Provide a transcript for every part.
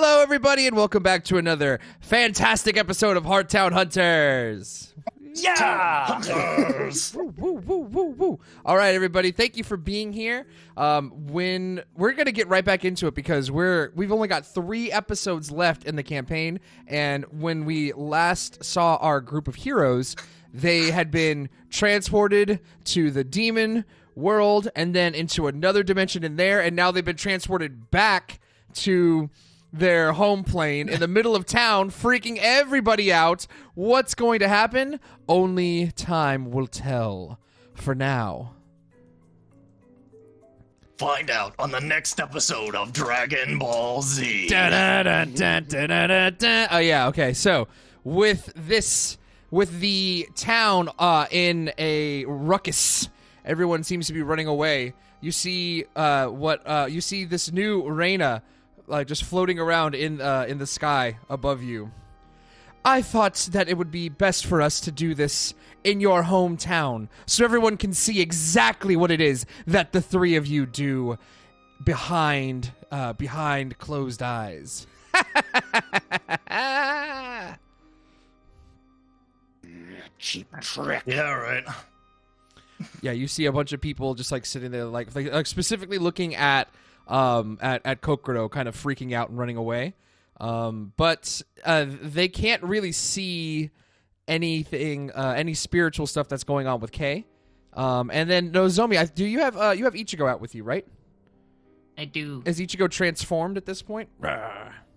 Hello, everybody, and welcome back to another fantastic episode of Hearttown Hunters. Yeah! Hunters! Woo, woo, woo, woo, woo. All right, everybody, thank you for being here. When we're gonna get right back into it because we've only got 3 episodes left in the campaign, and when we last saw our group of heroes, they had been transported to the demon world and then into another dimension in there, and now they've been transported back to their home plane in the middle of town, freaking everybody out. What's going to happen? Only time will tell. For now, Find out on the next episode of Dragon Ball Z. Da-da-da-da-da-da-da. Oh yeah, okay. So with the town in a ruckus, everyone seems to be running away. You see you see this new Reina just floating around in the sky above you. I thought that it would be best for us to do this in your hometown, so everyone can see exactly what it is that the 3 of you do behind closed eyes. Cheap trick. Yeah, right. Yeah, you see a bunch of people just like sitting there, like specifically looking at Kokoro, kind of freaking out and running away. But they can't really see anything, any spiritual stuff that's going on with Kay. And then Nozomi, do you have Ichigo out with you, right? I do. Is Ichigo transformed at this point?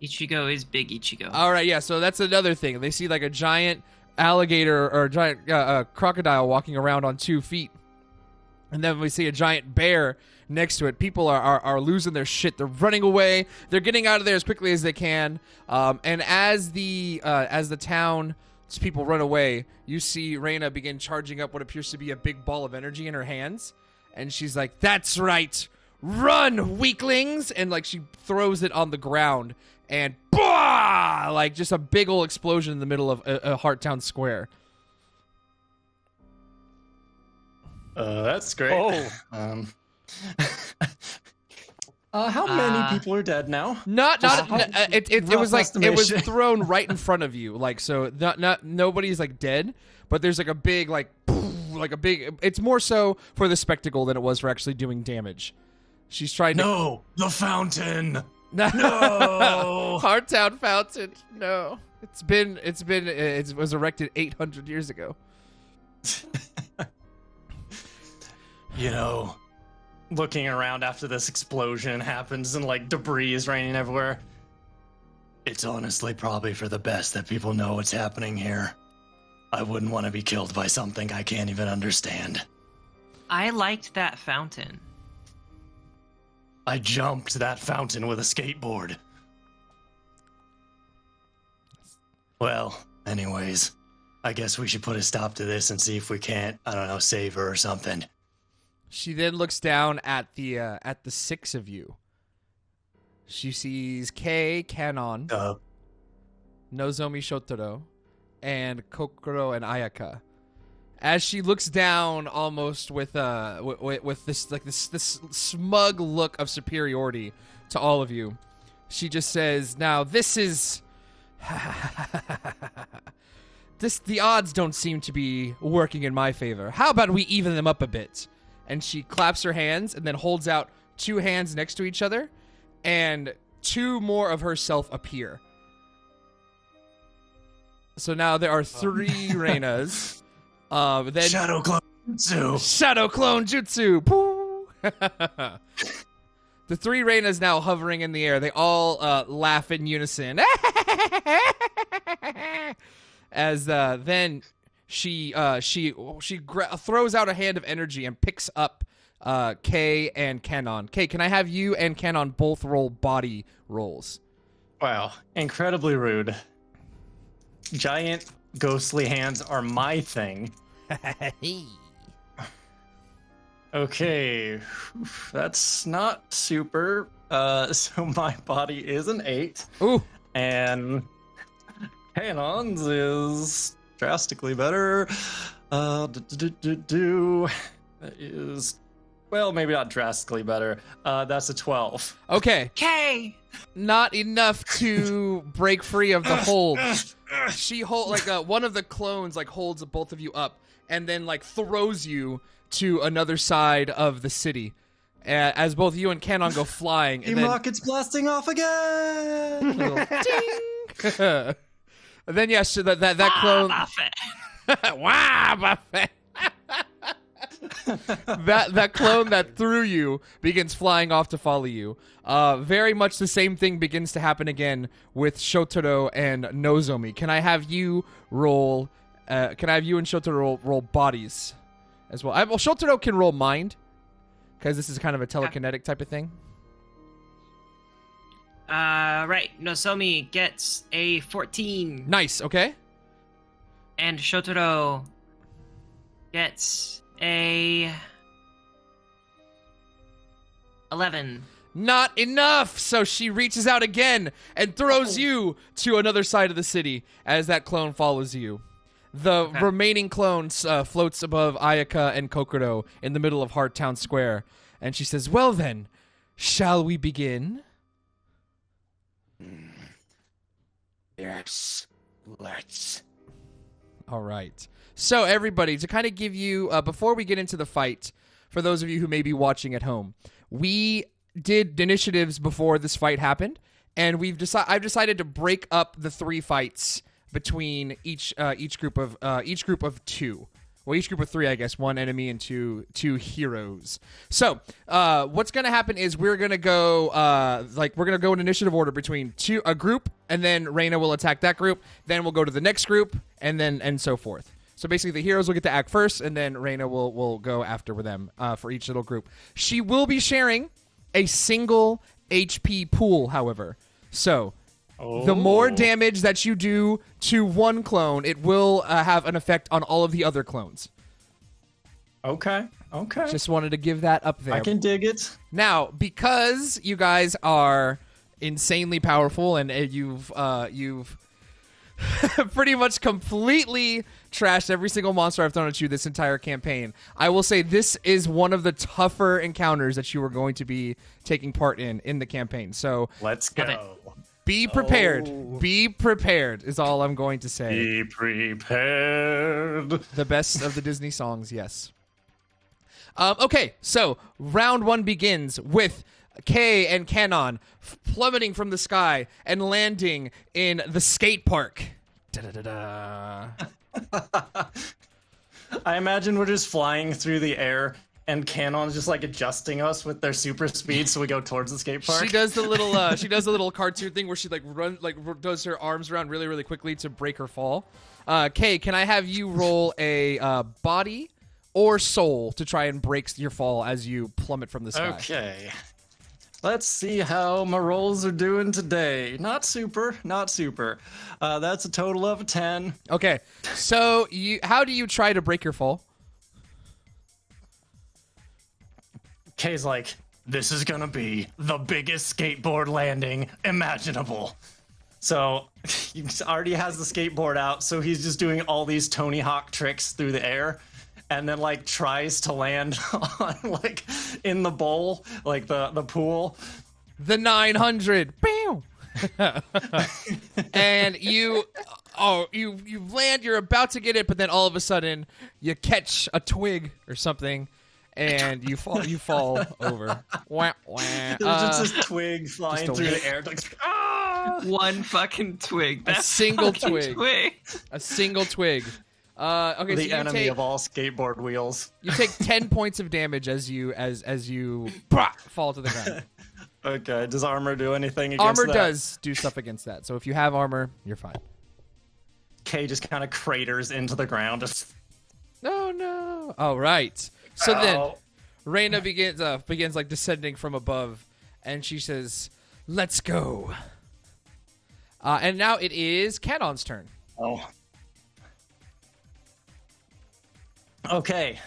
Ichigo is big Ichigo. All right, yeah. So that's another thing. They see like a giant alligator or a giant crocodile walking around on 2 feet, and then we see a giant bear next to it. People are losing their shit. They're running away. They're getting out of there as quickly as they can. And as the town's people run away, you see Reina begin charging up what appears to be a big ball of energy in her hands, and she's like, "That's right, run, weaklings!" And like she throws it on the ground, and bah! Like just a big old explosion in the middle of a Hearttown Square. That's great. Oh. How many people are dead now? It was like it was thrown right in front of you, like so. Not nobody's like dead, but there's like a big It's more so for the spectacle than it was for actually doing damage. She's trying to. No, the fountain. No, No. Hearttown Fountain. No, it was erected 800 years ago. You know, looking around after this explosion happens and like debris is raining everywhere. It's honestly probably for the best that people know what's happening here. I wouldn't want to be killed by something I can't even understand. I liked that fountain. I jumped that fountain with a skateboard. Well, anyways, I guess we should put a stop to this and see if we can't, I don't know, save her or something. She then looks down at the 6 of you. She sees Kei, Kanon, Nozomi Shotaro, and Kokoro and Ayaka. As she looks down, almost with this smug look of superiority to all of you, she just says, "Now this is the odds don't seem to be working in my favor. How about we even them up a bit?" And she claps her hands and then holds out 2 hands next to each other, and 2 more of herself appear. So now there are 3 Reinas. Then Shadow Clone Jutsu. Shadow Clone Jutsu. Poo! The 3 Reinas now hovering in the air. They all laugh in unison. As then she throws out a hand of energy and picks up Kei and Kanon. Kei, can I have you and Kanon both roll body rolls? Wow, incredibly rude. Giant ghostly hands are my thing. Okay, that's not super. So my body is an 8. Ooh. And Kanon's is drastically better. That is well, maybe not drastically better. That's a 12. Okay, K. not enough to break free of the hold. She one of the clones like holds both of you up and then like throws you to another side of the city. As both you and Canon go flying, and Team then Rocket's blasting off again. little ding. And then yes, that clone. Buffett. Wow, Buffett. that clone that threw you begins flying off to follow you. Very much the same thing begins to happen again with Shotaro and Nozomi. Can I have you roll? Can I have you and Shotaro roll bodies as well? Well, Shotaro can roll mind because this is kind of a telekinetic type of thing. Right. Nozomi gets a 14. Nice. Okay. And Shotaro gets a 11. Not enough. So she reaches out again and throws you to another side of the city as that clone follows you. The remaining clone floats above Ayaka and Kokoro in the middle of Hard Town Square. And she says, well then, shall we begin? Yes, let's. All right. So everybody, to kind of give you, before we get into the fight, for those of you who may be watching at home, we did initiatives before this fight happened, and I've decided to break up the 3 fights between each group of 2. Well, each group of 3, I guess. 1 enemy and two heroes. So, what's gonna happen is we're gonna go in initiative order between a group, and then Reina will attack that group. Then we'll go to the next group, and so forth. So basically, the heroes will get to act first, and then Reina will go after with them for each little group. She will be sharing a single HP pool, however. So. The more damage that you do to one clone, it will have an effect on all of the other clones. Okay. Just wanted to give that up there. I can dig it. Now, because you guys are insanely powerful and you've pretty much completely trashed every single monster I've thrown at you this entire campaign, I will say this is one of the tougher encounters that you are going to be taking part in the campaign. So Let's go. be prepared. Be prepared is all I'm going to say. Be prepared. The best of the Disney songs, yes. Okay, so round 1 begins with Kay and Canon plummeting from the sky and landing in the skate park. Da-da-da-da. I imagine we're just flying through the air, and Canon's just like adjusting us with their super speed, so we go towards the skate park. She does the little cartoon thing where she does her arms around really, really quickly to break her fall. Kay, can I have you roll a body or soul to try and break your fall as you plummet from the sky? Okay. Let's see how my rolls are doing today. Not super. That's a total of a 10. Okay, so how do you try to break your fall? Kay's like, this is gonna be the biggest skateboard landing imaginable. So he already has the skateboard out, so he's just doing all these Tony Hawk tricks through the air, and then like tries to land on like in the bowl, like the pool. The 900. Bam! And you land, you're about to get it, but then all of a sudden you catch a twig or something. And you fall over. Wah, wah. There's just this twig flying through the air. Like, ah! One fucking twig. A single fucking twig. A single twig. Okay, The so enemy of all skateboard wheels. you take 10 points of damage as you fall to the ground. Okay, does armor do anything against Armor that? does do stuff against that. So if you have armor, you're fine. Kay just kind of craters into the ground. Just... No. All right. So then, Reina begins like descending from above, and she says, "Let's go." And now it is Canon's turn. Oh. Okay.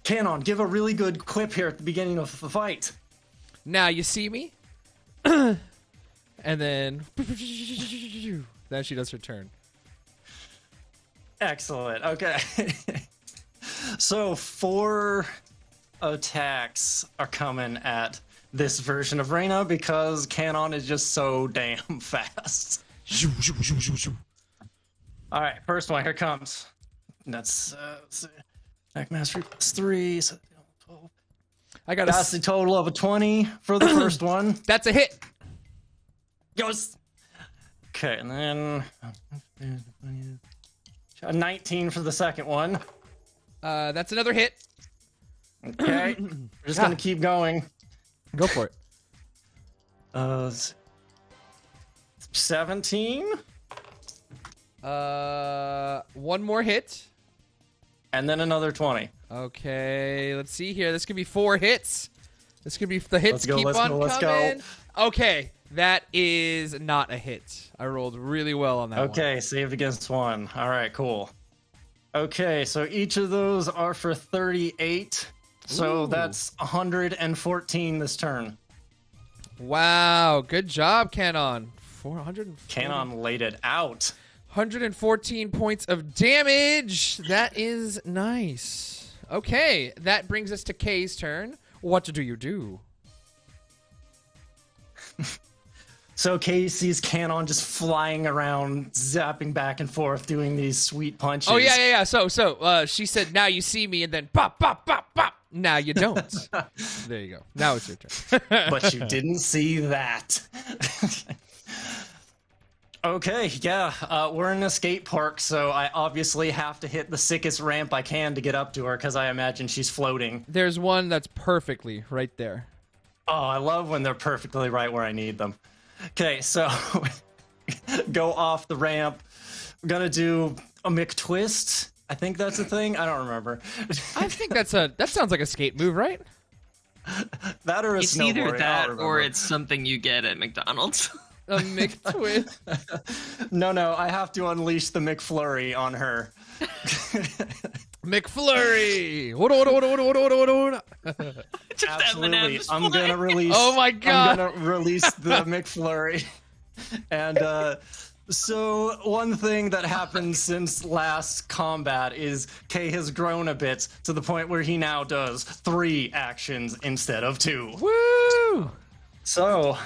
Canon, give a really good quip here at the beginning of the fight. Now you see me, and then she does her turn. Excellent. Okay. So for attacks are coming at this version of Reina because Canon is just so damn fast. All right, first one, here comes. That's attack mastery +3, so 12. That's the total of a 20 for the first one. That's a hit. Yes. Okay, and then a 19 for the second one. That's another hit. Okay, we're just gonna keep going. Go for it. 17. One more hit. And then another 20. Okay, let's see here. This could be 4 hits. This could be the hits keep on coming. Let's go. Okay, that is not a hit. I rolled really well on that one. Okay, saved against 1. All right, cool. Okay, so each of those are for 38. So Ooh. that's 114 this turn. Wow, good job, Canon. 400. Canon laid it out. 114 points of damage. That is nice. Okay, that brings us to Kay's turn. What do you do? So Kay sees Canon just flying around, zapping back and forth, doing these sweet punches. Oh, yeah. So she said, now you see me, and then pop, pop, pop, pop. Now you don't. There you go. Now it's your turn. But you didn't see that. Okay, yeah, we're in a skate park, so I obviously have to hit the sickest ramp I can to get up to her, because I imagine she's floating. There's one that's perfectly right there. Oh, I love when they're perfectly right where I need them. Okay, so go off the ramp. I'm gonna do a McTwist. I think that's a thing. I don't remember. I think that sounds like a skate move, right? That or a It's snowboard. either that or it's something you get at McDonald's. A McTwist. No, I have to unleash the McFlurry on her. McFlurry. Absolutely. I'm gonna release. Oh my god. I'm gonna release the McFlurry. And so one thing that happened since last combat is Kay has grown a bit to the point where he now does 3 actions instead of 2. Woo! So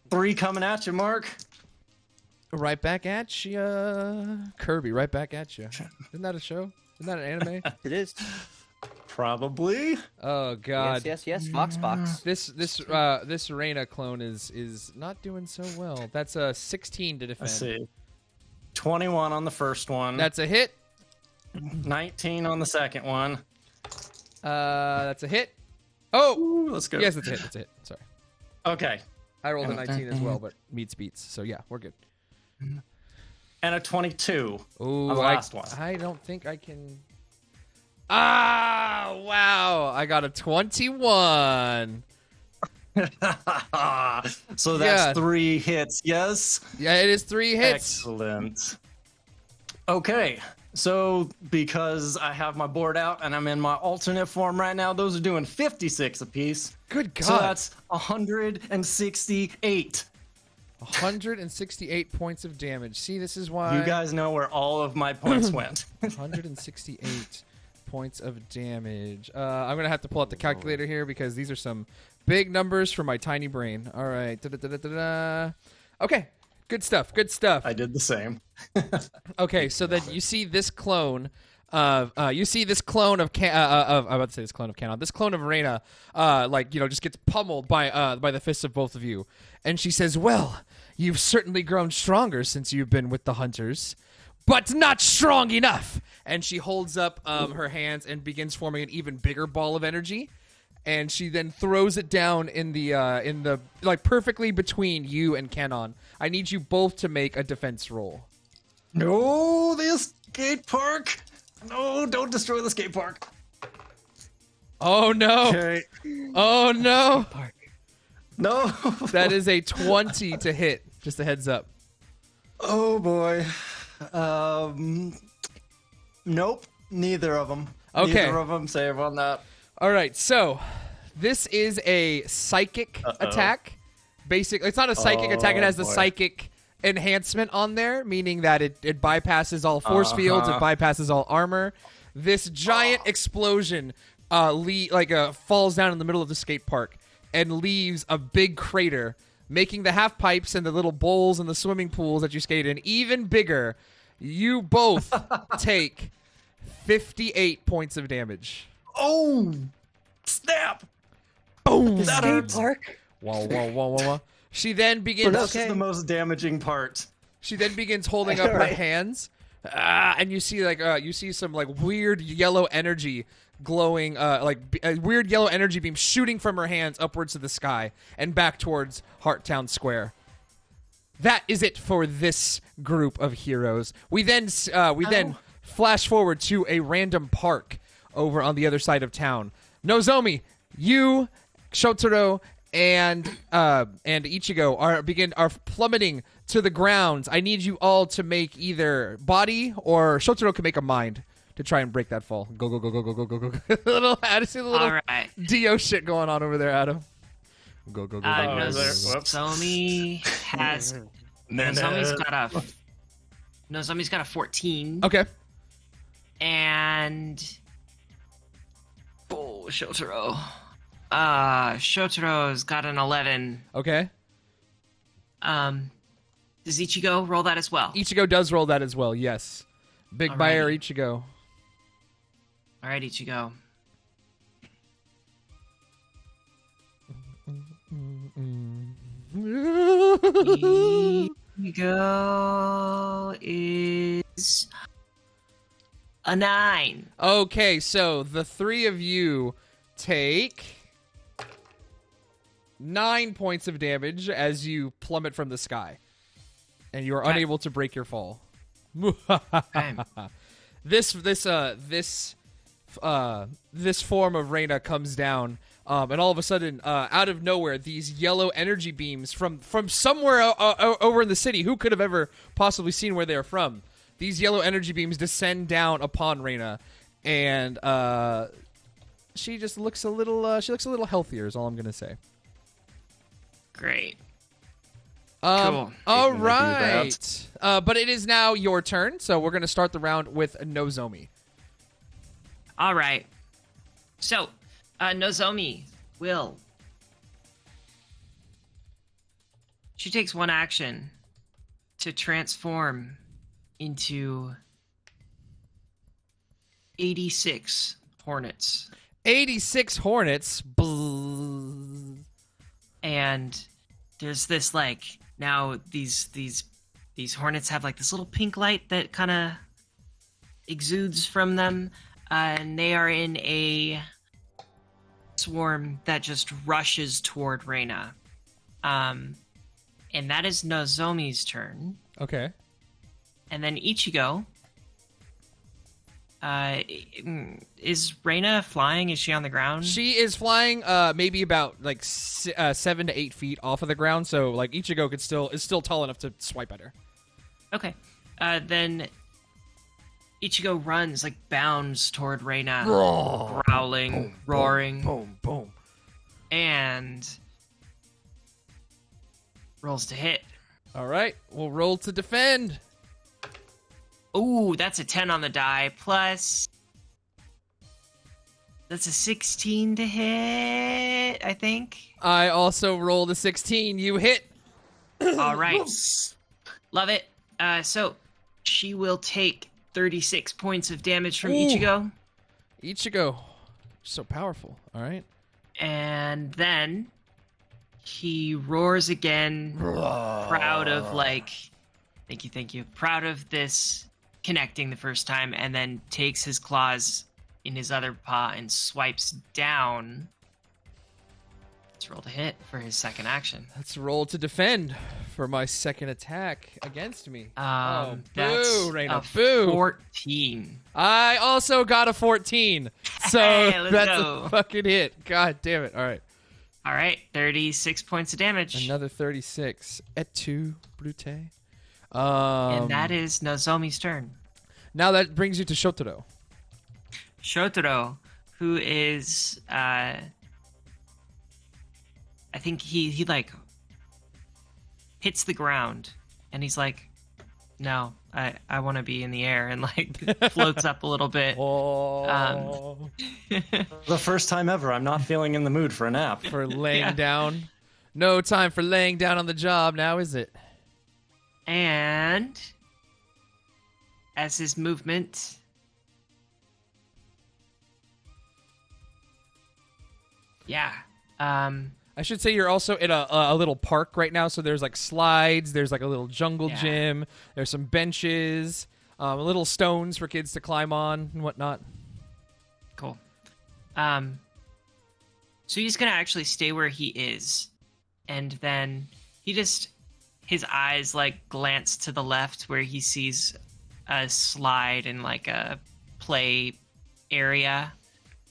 3 coming at you, Mark. Right back at you. Kirby, right back at you. Isn't that a show? Isn't that an anime? It is. Probably. Oh god. Yes. Foxbox. This Reina clone is not doing so well. That's a 16 to defend. Let's see. 21 on the first one. That's a hit. 19 on the second one. That's a hit. Oh, Ooh, let's go. Yes, that's a hit. That's a hit. Sorry. Okay. I rolled a 19 as well, but meets beats. So yeah, we're good. And a 22 Ooh, on the last one. I don't think I can. Ah, wow! I got a 21. So that's Yeah. 3 hits, yes? Yeah, it is 3 hits. Excellent. Okay, so because I have my board out and I'm in my alternate form right now, those are doing 56 apiece. Good God. So that's 168. 168 points of damage. See, this is why You guys know where all of my points went. 168 points of damage. I'm gonna have to pull out the calculator here because these are some big numbers for my tiny brain. All right. Da-da-da-da-da-da. Okay. Good stuff. Good stuff. I did the same. Okay, so then you see this clone of I'm about to say this clone of Canon. This clone of Reina, just gets pummeled by the fists of both of you, and she says, "Well, you've certainly grown stronger since you've been with the hunters, but not strong enough." And she holds up her hands and begins forming an even bigger ball of energy. And she then throws it down in the perfectly between you and Canon. I need you both to make a defense roll. No, this skate park. No, don't destroy the skate park. Oh no! Okay. Oh no! No. That is a 20 to hit. Just a heads up. Oh boy. Nope. Neither of them. Okay. Neither of them save on that. All right, so this is a psychic attack. Basically, it's not a psychic attack. It has the psychic enhancement on there, meaning that it bypasses all force fields. It bypasses all armor. This giant explosion falls down in the middle of the skate park and leaves a big crater, making the half pipes and the little bowls and the swimming pools that you skate in even bigger. You both take 58 points of damage. Oh, snap! Boom! The skate park. Wah. She then begins. This is the most damaging part. She then begins holding up her Right. hands, and you see some weird yellow energy glowing, a weird yellow energy beam shooting from her hands upwards to the sky and back towards Hearttown Square. That is it for this group of heroes. We then flash forward to a random park over on the other side of town. Nozomi, you, Shotaro, and Ichigo are plummeting to the ground. I need you all to make either body or Shotaro can make a mind to try and break that fall. Go. I see the little All right. Dio shit going on over there, Adam. Go. Nozomi has. Nozomi's got a 14. Okay. And. Oh, Shotaro. Shotaro's got an 11. Okay. Does Ichigo roll that as well? Ichigo does roll that as well, yes. Big buyer Ichigo. All right, Ichigo. Ichigo is a 9. Okay, so the three of you take 9 points of damage as you plummet from the sky. And you are unable to break your fall. Okay. This form of Reina comes down, and all of a sudden, out of nowhere, these yellow energy beams from somewhere over in the city. Who could have ever possibly seen where they are from? These yellow energy beams descend down upon Reina, and she just looks a little. She looks a little healthier. Is all I'm gonna say. Great. All Cool. right. But it is now your turn, so we're gonna start the round with Nozomi. All right. So, Nozomi will. She takes one action to transform into 86 hornets. 86 hornets. Bzzz. And there's this now these hornets have this little pink light that kind of exudes from them, and they are in a swarm that just rushes toward Reina. And that is Nozomi's turn. Okay. And then Ichigo. Is Reina flying? Is she on the ground? She is flying maybe about 7 to 8 feet off of the ground, so Ichigo is still tall enough to swipe at her. Okay. Then Ichigo runs, bounds toward Reina, growling, roaring, Boom. and rolls to hit. All right, we'll roll to defend. Ooh, that's a 10 on the die, plus that's a 16 to hit, I think. I also rolled a 16. You hit. All right. Love it. So she will take 36 points of damage from Ichigo. Ichigo, so powerful. All right. And then he roars again, proud of thank you, proud of this connecting the first time, and then takes his claws in his other paw and swipes down. Let's roll to hit for his second action. Let's roll to defend for my second attack against me. That's boo, Reina, a boo. 14. I also got a 14. So Hey, let's that's go. a fucking hit. God damn it. All right. All right, 36 points of damage. Another 36. Et tu, Brute. And that is Nozomi's turn. Now that brings you to Shotaro. Shotaro, who is, I think he hits the ground, and he's like, no, I want to be in the air, and like floats up a little bit. Oh, The first time ever, I'm not feeling in the mood for a nap. for laying down. No time for laying down on the job now, is it? And as his movement, yeah. I should say you're also in a little park right now, so there's like slides, there's like a little jungle gym, there's some benches, little stones for kids to climb on and whatnot. Cool. So he's gonna actually stay where he is, and then his eyes like glance to the left where he sees a slide and like a play area,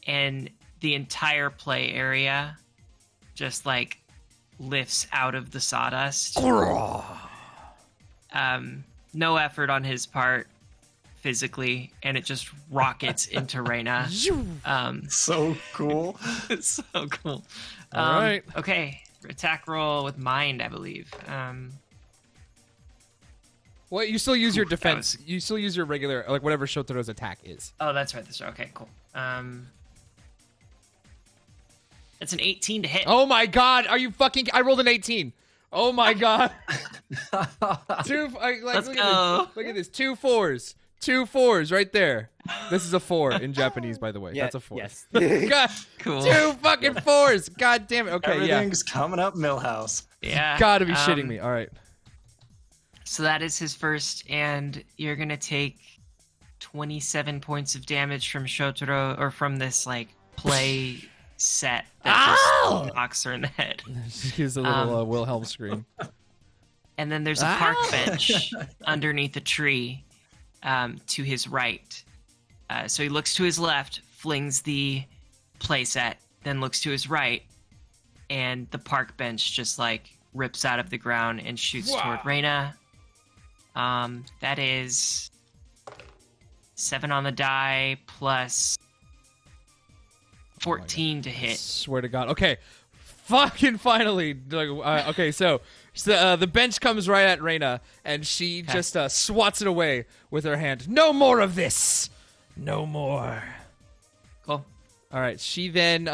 and the entire play area just like lifts out of the sawdust. No effort on his part physically, and it just rockets into Reina. So cool. It's so cool. All right. Okay, attack roll with mind, I believe. Well, you still use your defense. was- You still use your regular, like whatever Shotaro's attack is. Oh, that's right. That's right. Okay, cool. It's an 18 to hit. Oh my god, are you fucking... I rolled an 18. Oh my god. Let's look go. Look at this. 2 4s. 2 4s right there. This is a 4 in Japanese, by the way. Yeah, That's a 4. yes. God, Cool. 2 fucking 4s. God damn it. Okay, yeah. Everything's coming up Millhouse. Yeah. Gotta be shitting me. All right. So that is his first, and you're gonna take 27 points of damage from Shotaro, or from this like play set that just knocks her in the head. Here's a little Wilhelm scream. And then there's a park bench underneath a tree to his right. So he looks to his left, flings the playset, then looks to his right, and the park bench just like rips out of the ground and shoots toward Reina. That is 7 on the die plus 14 to hit. Swear to God. Okay. Fucking finally. Okay, so the bench comes right at Reina, and she just swats it away with her hand. No more of this. No more. Cool. All right. She then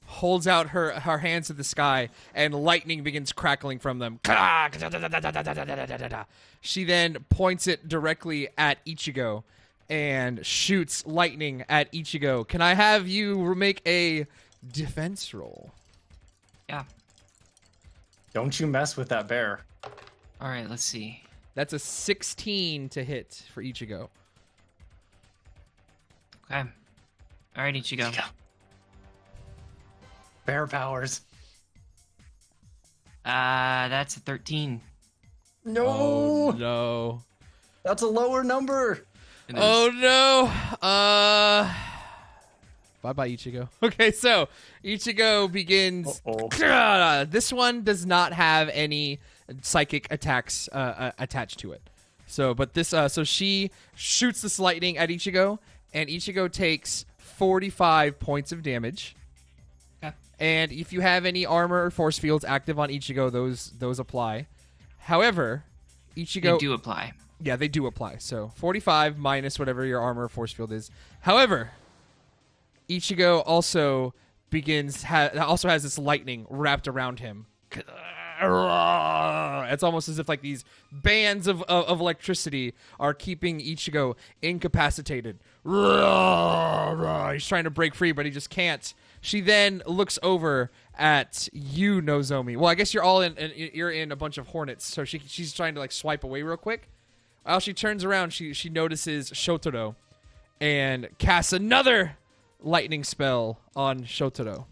holds out her hands to the sky, and lightning begins crackling from them. She then points it directly at Ichigo and shoots lightning at Ichigo. Can I have you make a defense roll? Yeah. Don't you mess with that bear. All right, let's see. That's a 16 to hit for Ichigo. Okay. All right, Ichigo. Bear powers. That's a 13. No, Oh no. that's a lower number. Oh no. Bye-bye, Ichigo. Okay, so Ichigo begins... This one does not have any psychic attacks attached to it. So, but this... so she shoots this lightning at Ichigo, and Ichigo takes 45 points of damage. Okay. And if you have any armor or force fields active on Ichigo, those apply. However, Ichigo... They do apply. Yeah, they do apply. So 45 minus whatever your armor or force field is. However... Ichigo also has this lightning wrapped around him. It's almost as if like these bands of electricity are keeping Ichigo incapacitated. He's trying to break free, but he just can't. She then looks over at you, Nozomi. Well, I guess you're all you're in a bunch of hornets, so she's trying to like swipe away real quick. While she turns around, she notices Shotaro and casts another lightning spell on Shotaro.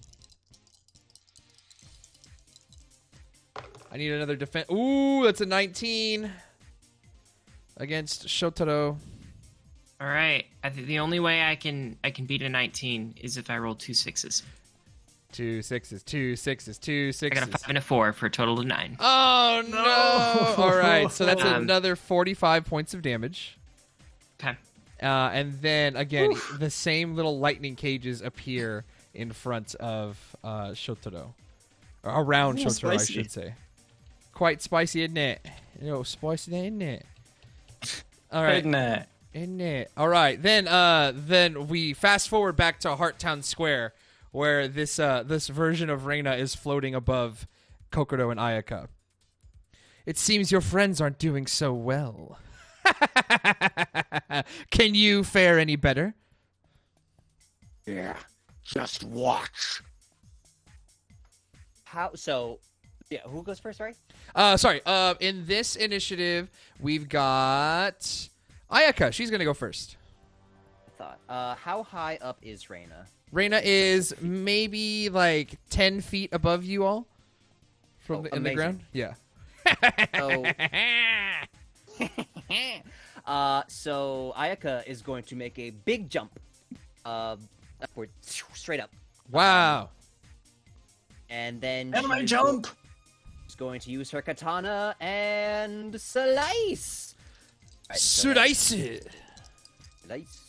I need another defense. Ooh, that's a 19 against Shotaro. All right. I think the only way I can beat a 19 is if I roll 2 6s. 2 6s, 2 6s, 2 6s. I got a 5 and a 4 for a total of 9. Oh no! All right, so that's another 45 points of damage. Okay. And then again, the same little lightning cages appear in front of Shotaro, or around Shotaro, spicy. I should say. Quite spicy, isn't it? Spicy, isn't it? All right. Isn't it? Isn't it? All right. Then we fast forward back to Hearttown Square, where this version of Reina is floating above Kokoro and Ayaka. It seems your friends aren't doing so well. Can you fare any better? Yeah, just watch. Who goes first, sorry? In this initiative, we've got Ayaka. She's going to go first. How high up is Reina? Reina is maybe like 10 feet above you all in the ground. Yeah. So Ayaka is going to make a big jump upward, straight up. Wow. And then Anime jump! She's going to use her katana and slice. Slice. Slice.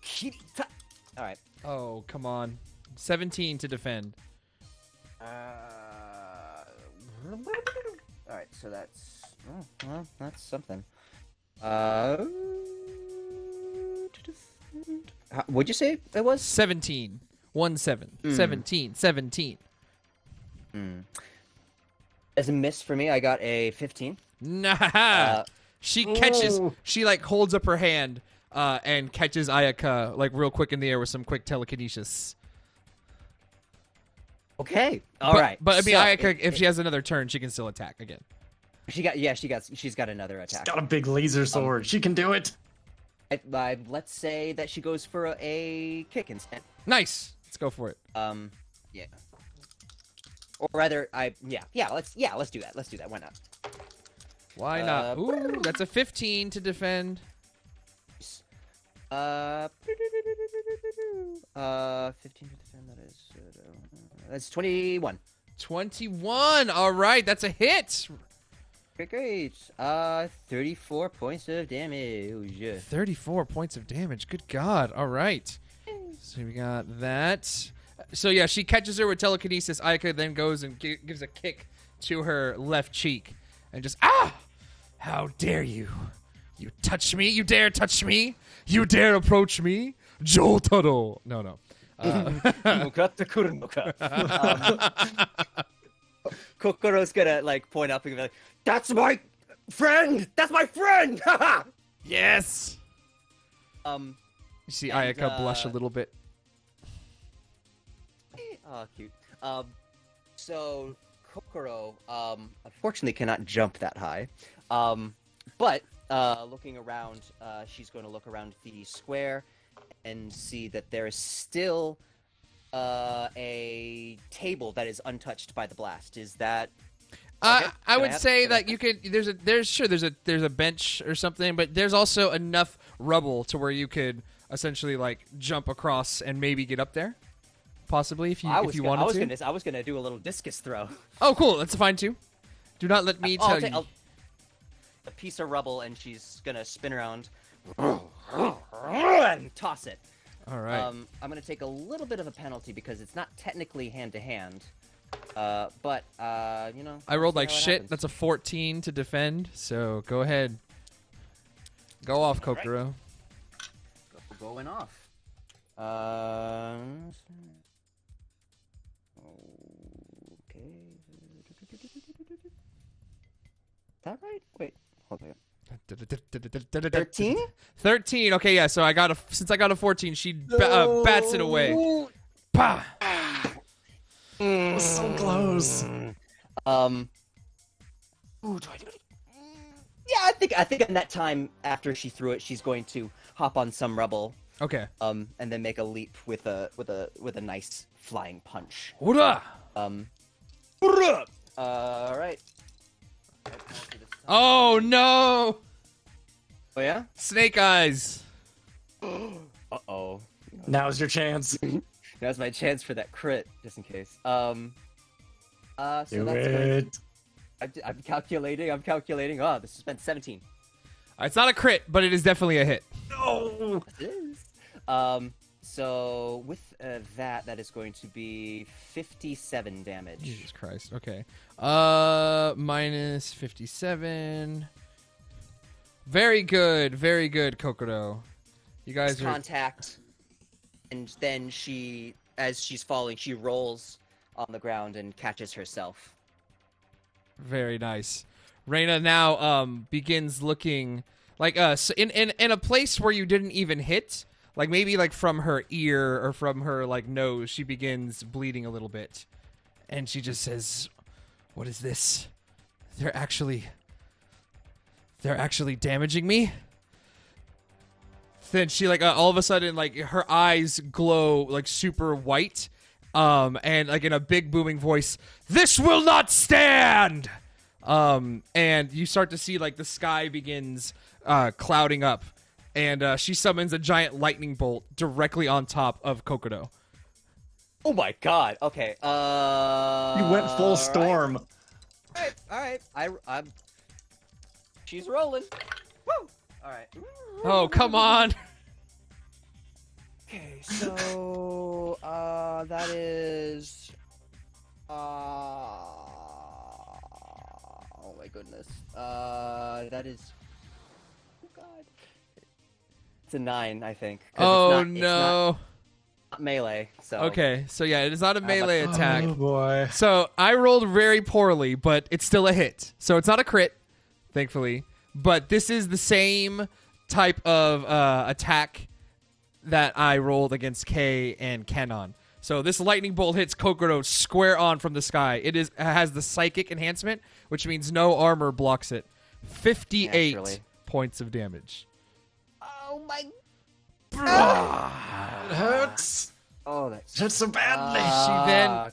Kirita. All right. Oh, come on. 17 to defend. All right, so that's that's something. What'd you say it was? 17. 17. 17. As a miss for me, I got a 15. Nah. She catches. She like holds up her hand and catches Ayaka like real quick in the air with some quick telekinesis. Okay. All right. But I mean, So, Ayaka, if she has another turn, she can still attack again. She's got another She's attack. got a big laser sword. She can do it. Let's say that she goes for a kick instead. Nice. Let's go for it. Yeah. Or rather, let's do that. Let's do that. Why not? Why not? Ooh, that's a 15 to defend. 15 to defend. That's 21. 21. All right, that's a hit. Great. 34 points of damage. 34 points of damage. Good God. All right. So we got that. So yeah, she catches her with telekinesis. Ayaka then goes and gives a kick to her left cheek and just how dare you? You touch me? You dare touch me? You dare approach me? Jotaro. No. Kokoro's gonna like point up and be like, "That's my friend. That's my friend." Yes. You see Ayaka blush a little bit. Oh, cute. So Kokoro, unfortunately, cannot jump that high. But looking around, she's going to look around the square and see that there is still a table that is untouched by the blast. Is that? Okay? I would say that you could. There's a bench or something, but there's also enough rubble to where you could essentially like jump across and maybe get up there, possibly if you wanted to. I was gonna do a little discus throw. Oh, cool. That's fine too. Do not let me tell you. A piece of rubble, and she's gonna spin around and toss it. All right. I'm gonna take a little bit of a penalty because it's not technically hand to hand. But you know. I rolled like shit. Happens. That's a 14 to defend. So go ahead. Go off, Kokoro. Going off. Okay. Is that right? Wait. Hold on. 13? 13. Okay, yeah. So since I got a 14, she bats it away. Pah. So close. Yeah, I think in that time after she threw it, she's going to hop on some rubble. Okay. And then make a leap with a nice flying punch. Hurrah! All right. Oh no! Oh yeah. Snake eyes. Uh-oh. Now's your chance. Now's my chance for that crit, just in case. So Do that's it. I'm calculating. Oh, this has been 17. It's not a crit, but it is definitely a hit. No. It is. So with that is going to be 57 damage. Jesus Christ. Okay. Minus 57. Very good, Kokoro. You guys are contact, and then as she's falling, she rolls on the ground and catches herself. very nice. Reina now begins looking like in a place where you didn't even hit, like maybe like from her ear or from her like nose, she begins bleeding a little bit, and she just says, "What is this? They're actually damaging me." Then she like all of a sudden like her eyes glow like super white, and like in a big booming voice, "This will not stand!" And you start to see like the sky begins clouding up, and she summons a giant lightning bolt directly on top of Kokoro. Oh my god. Okay. You went full storm. All right. I'm. She's rolling. Woo! All right. Oh, come on. Okay, so that is oh my goodness. That is oh god. It's a 9, I think. Oh it's no. not melee. So Okay, so yeah, it is not a melee attack. Oh boy. So I rolled very poorly, but it's still a hit. So it's not a crit, thankfully. But this is the same type of attack that I rolled against Kay and Kenon. So this lightning bolt hits Kokoro square on from the sky. It has the psychic enhancement, which means no armor blocks it. 58 Naturally. points of damage. Oh my. It hurts. Oh, that's. Hurts so badly.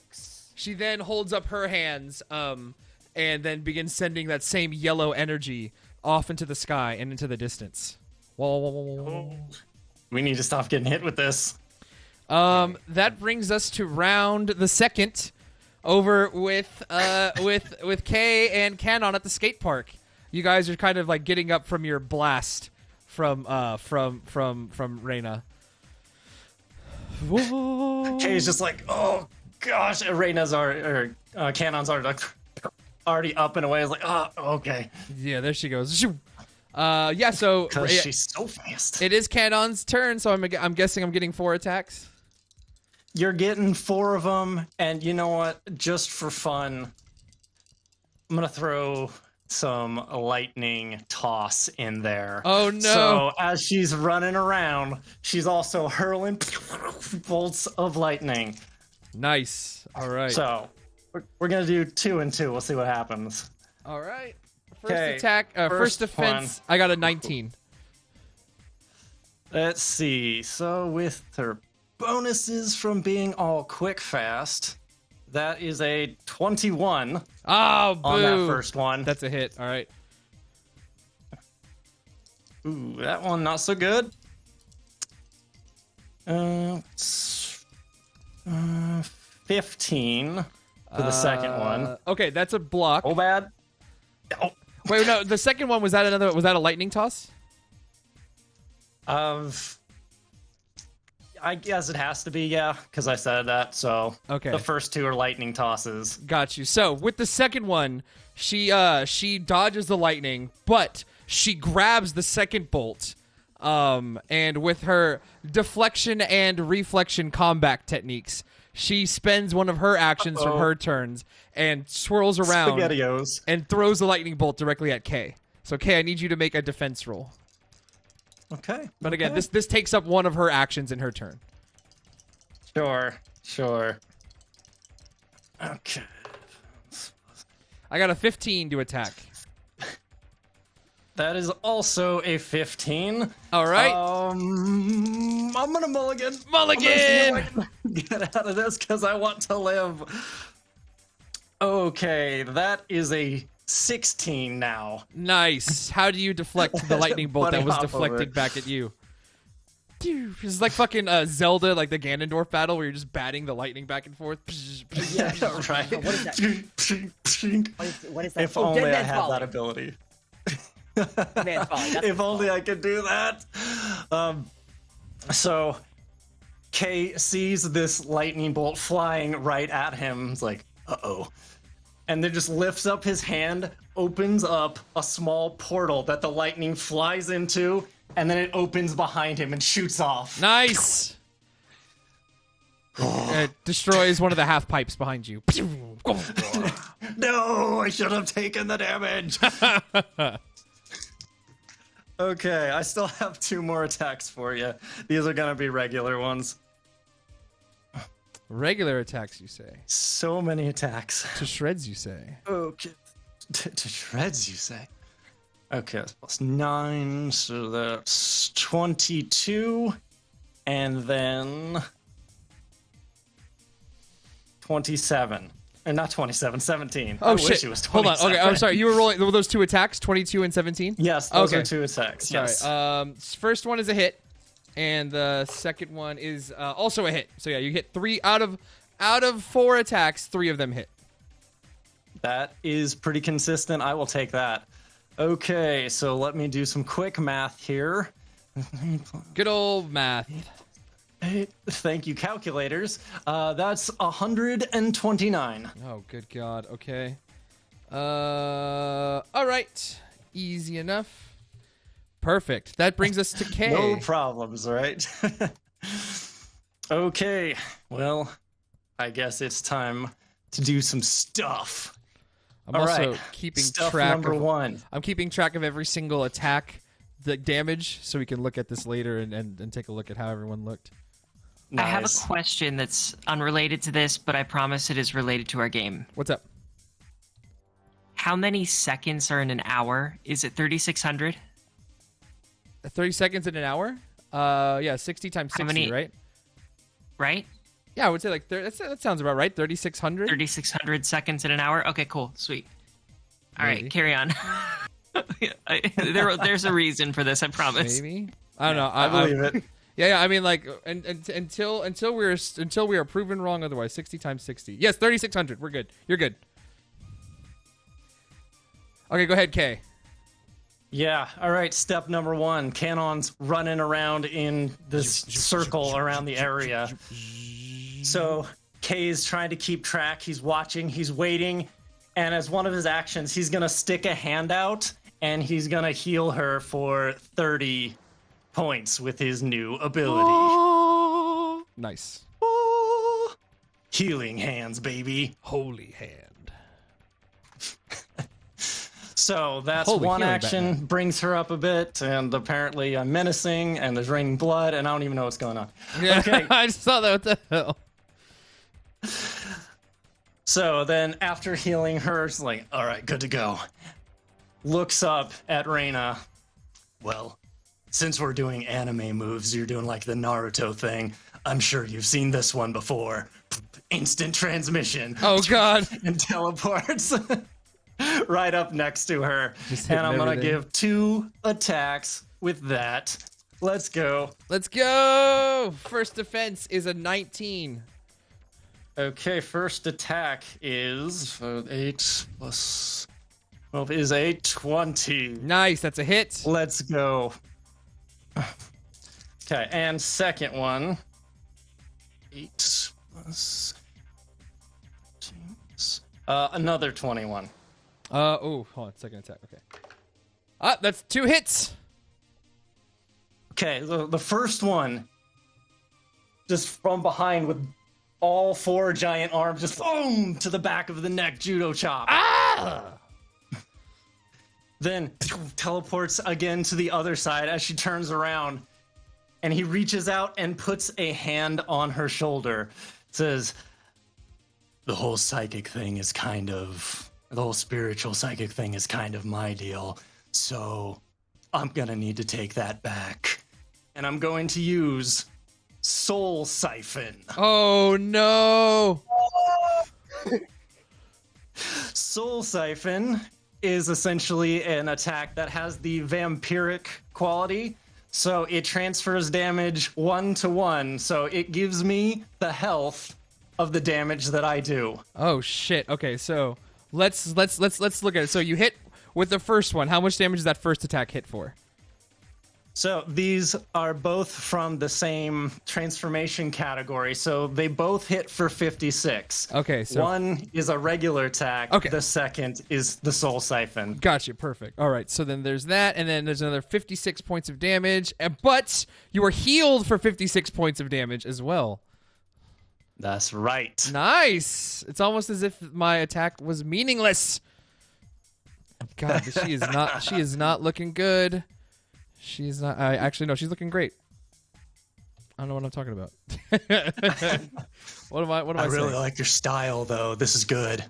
She then holds up her hands, and then begins sending that same yellow energy off into the sky and into the distance. Whoa, whoa, whoa, whoa, whoa. We need to stop getting hit with this. That brings us to round the second, over with Kay and Canon at the skate park. You guys are kind of like getting up from your blast from Reina. Whoa. Kay's just like, oh gosh, and Reina's Canon's already up and away. It's like, oh, okay. Yeah, there she goes. Shoo. Yeah, so Because she's so fast. it is Canon's turn, so I'm guessing I'm getting 4 attacks. You're getting 4 of them, and you know what? Just for fun, I'm gonna throw some lightning toss in there. Oh no! So as she's running around, she's also hurling bolts of lightning. Nice. All right. So we're gonna do 2 and 2. We'll see what happens. All right. First Okay, attack, first defense. I got a 19. Let's see. So with her bonuses from being all quick fast, that is a 21 Oh, boo! on that first one. That's a hit. All right. Ooh, that one not so good. 15 for the second one. Okay, that's a block. Oh, bad. Oh. Wait, no, the second one was that a lightning toss? I guess it has to be, yeah, because I said that. So Okay. the first 2 are lightning tosses. Got you. So with the second one, she dodges the lightning, but she grabs the second bolt, and with her deflection and reflection combat techniques, she spends one of her actions from her turns and swirls around SpaghettiOs. and throws the lightning bolt directly at Kay. So Kay, I need you to make a defense roll. Okay. But again, okay. this takes up one of her actions in her turn. Sure. Okay. I got a 15 to attack. That is also a 15. All right. I'm gonna mulligan. Mulligan! I'm gonna see if I can get out of this because I want to live. Okay, that is a 16 now. Nice. How do you deflect the lightning bolt Bunny that was hop deflected over. back at you? It's like fucking Zelda, like the Ganondorf battle where you're just batting the lightning back and forth. Yeah, right. What is that? What is that? If Oh, only Dead I Man's had Folly. that ability. Man's Folly. That's If only I could do that. So Kay sees this lightning bolt flying right at him. It's like, uh-oh. and then just lifts up his hand, opens up a small portal that the lightning flies into, and then it opens behind him and shoots off. Nice. It destroys one of the half pipes behind you. No, I should have taken the damage. Okay, I still have 2 more attacks for you. These are gonna be regular ones. Regular attacks, you say? So many attacks. To shreds, you say? Okay. To shreds, you say? Okay, that's plus 9, so that's 22. And then 27. And not 27, 17. Oh, I shit. wish it was Hold 27. on. Okay, I'm sorry. You were rolling those 2 attacks, 22 and 17? Yes, those Okay. are 2 attacks. Yes. Sorry. First one is a hit, and the second one is also a hit. So yeah, you hit 3 out of 4 attacks. 3 of them hit. That is pretty consistent. I will take that. Okay, so let me do some quick math here. Good old math. Thank you, calculators. That's 129. Oh, good God. Okay. All right. Easy enough. Perfect. That brings us to K. No problems, right? Okay, well, I guess it's time to do some stuff. I'm All also right. keeping Stuff track number of 1. I'm keeping track of every single attack, the damage, so we can look at this later and take a look at how everyone looked. I have a Nice. question that's unrelated to this, but I promise it is related to our game. What's up? How many seconds are in an hour? Is it 3,600? 30 seconds in an hour? Yeah, 60 times 60, many- right? Right? Yeah, I would say like that sounds about right. 3,600. 3,600 seconds in an hour? Okay, cool. Sweet. All Maybe. right, carry on. There's a reason for this, I promise. Maybe. I don't know. I believe it. Yeah. I mean, like, until we are proven wrong otherwise. 60 times 60. Yes, 3,600. We're good. You're good. Okay, go ahead, Kay. Yeah, all right, step number 1. Cannon's running around in this circle around the area. So Kay is trying to keep track. He's watching, he's waiting, and as one of his actions, he's going to stick a hand out, and he's going to heal her for 30 points with his new ability. Nice. Healing hands, baby. Holy hand. So that's Holy one healing, action, Batman. brings her up a bit, and apparently I'm menacing, and there's raining blood, and I don't even know what's going on. Yeah, Okay. I just saw that. What the hell? So then after healing her, it's like, all right, good to go. Looks up at Reina. Well, since we're doing anime moves, you're doing like the Naruto thing. I'm sure you've seen this one before. Instant transmission. Oh God. And teleports right up next to her. Just And hitting I'm going to everything. give 2 attacks with that. Let's go. Let's go. First defense is a 19. Okay, first attack is 8 plus 12 is a 20. Nice. That's a hit. Let's go. Okay, and second one. 8 plus 13, another 21. Oh, hold on. Second attack. Okay. That's 2 hits. Okay, the first one, just from behind with all 4 giant arms, just boom to the back of the neck, judo chop. Then teleports again to the other side as she turns around, and he reaches out and puts a hand on her shoulder. Says, The whole psychic thing is kind of, the whole spiritual psychic thing is kind of my deal. So I'm gonna need to take that back. and I'm going to use Soul Siphon. Oh no. Soul Siphon is essentially an attack that has the vampiric quality. So it transfers damage 1-to-1. So it gives me the health of the damage that I do. Oh shit. Okay, so let's look at it. So you hit with the first one. How much damage does that first attack hit for? So these are both from the same transformation category. So they both hit for 56. Okay, so one is a regular attack. Okay. The second is the Soul Siphon. gotcha, perfect. All right, so then there's that, and then there's another 56 points of damage, but you are healed for 56 points of damage as well. That's right. Nice. It's almost as if my attack was meaningless. God, she is not. She is not looking good. She's not. Actually, no. She's looking great. I don't know what I'm talking about. What am I? What am I I really saying? like your style, though. This is good.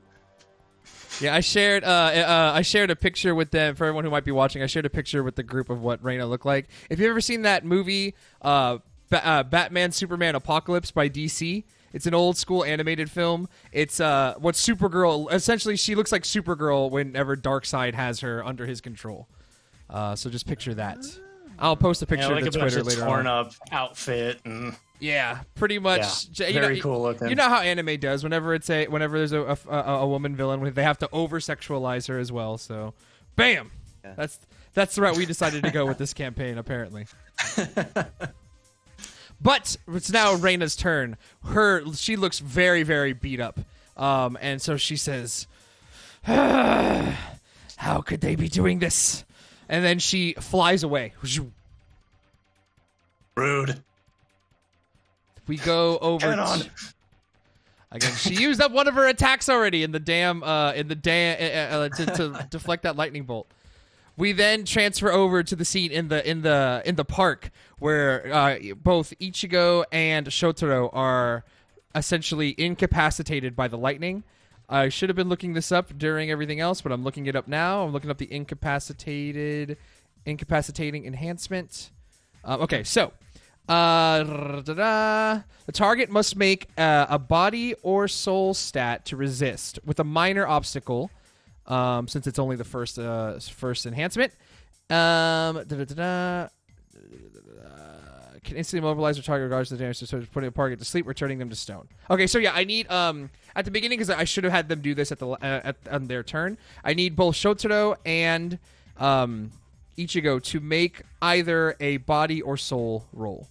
Yeah, I shared. I shared a picture with them for everyone who might be watching. I shared a picture with the group of what Reina looked like. If you've ever seen that movie, Batman Superman Apocalypse by DC. It's an old school animated film. It's what Supergirl, essentially she looks like Supergirl whenever Darkseid has her under his control. So just picture that. I'll post a picture Like to a bunch Twitter of later torn on. up outfit and Yeah, pretty much. Yeah, You very know, cool looking. You know how anime does. Whenever there's a woman villain, they have to over sexualize her as well. So, bam. Yeah. That's the route we decided to go with this campaign. Apparently. But it's now Reina's turn. She looks very, very beat up. And so she says, "How could they be doing this?" And then she flies away. Rude. We go over Get on. Again, she used up one of her attacks already in the dam to deflect that lightning bolt. We then transfer over to the scene in the park where both Ichigo and Shotaro are essentially incapacitated by the lightning. I should have been looking this up during everything else, but I'm looking it up now. I'm looking up the incapacitating enhancement. Okay, so the target must make a body or soul stat to resist with a minor obstacle. Since it's only the first enhancement, can instantly mobilize their target regardless of the damage, so putting a target to sleep or turning them to stone. Okay, so yeah, I need at the beginning, because I should have had them do this on their turn. I need both Shotaro and Ichigo to make either a body or soul roll,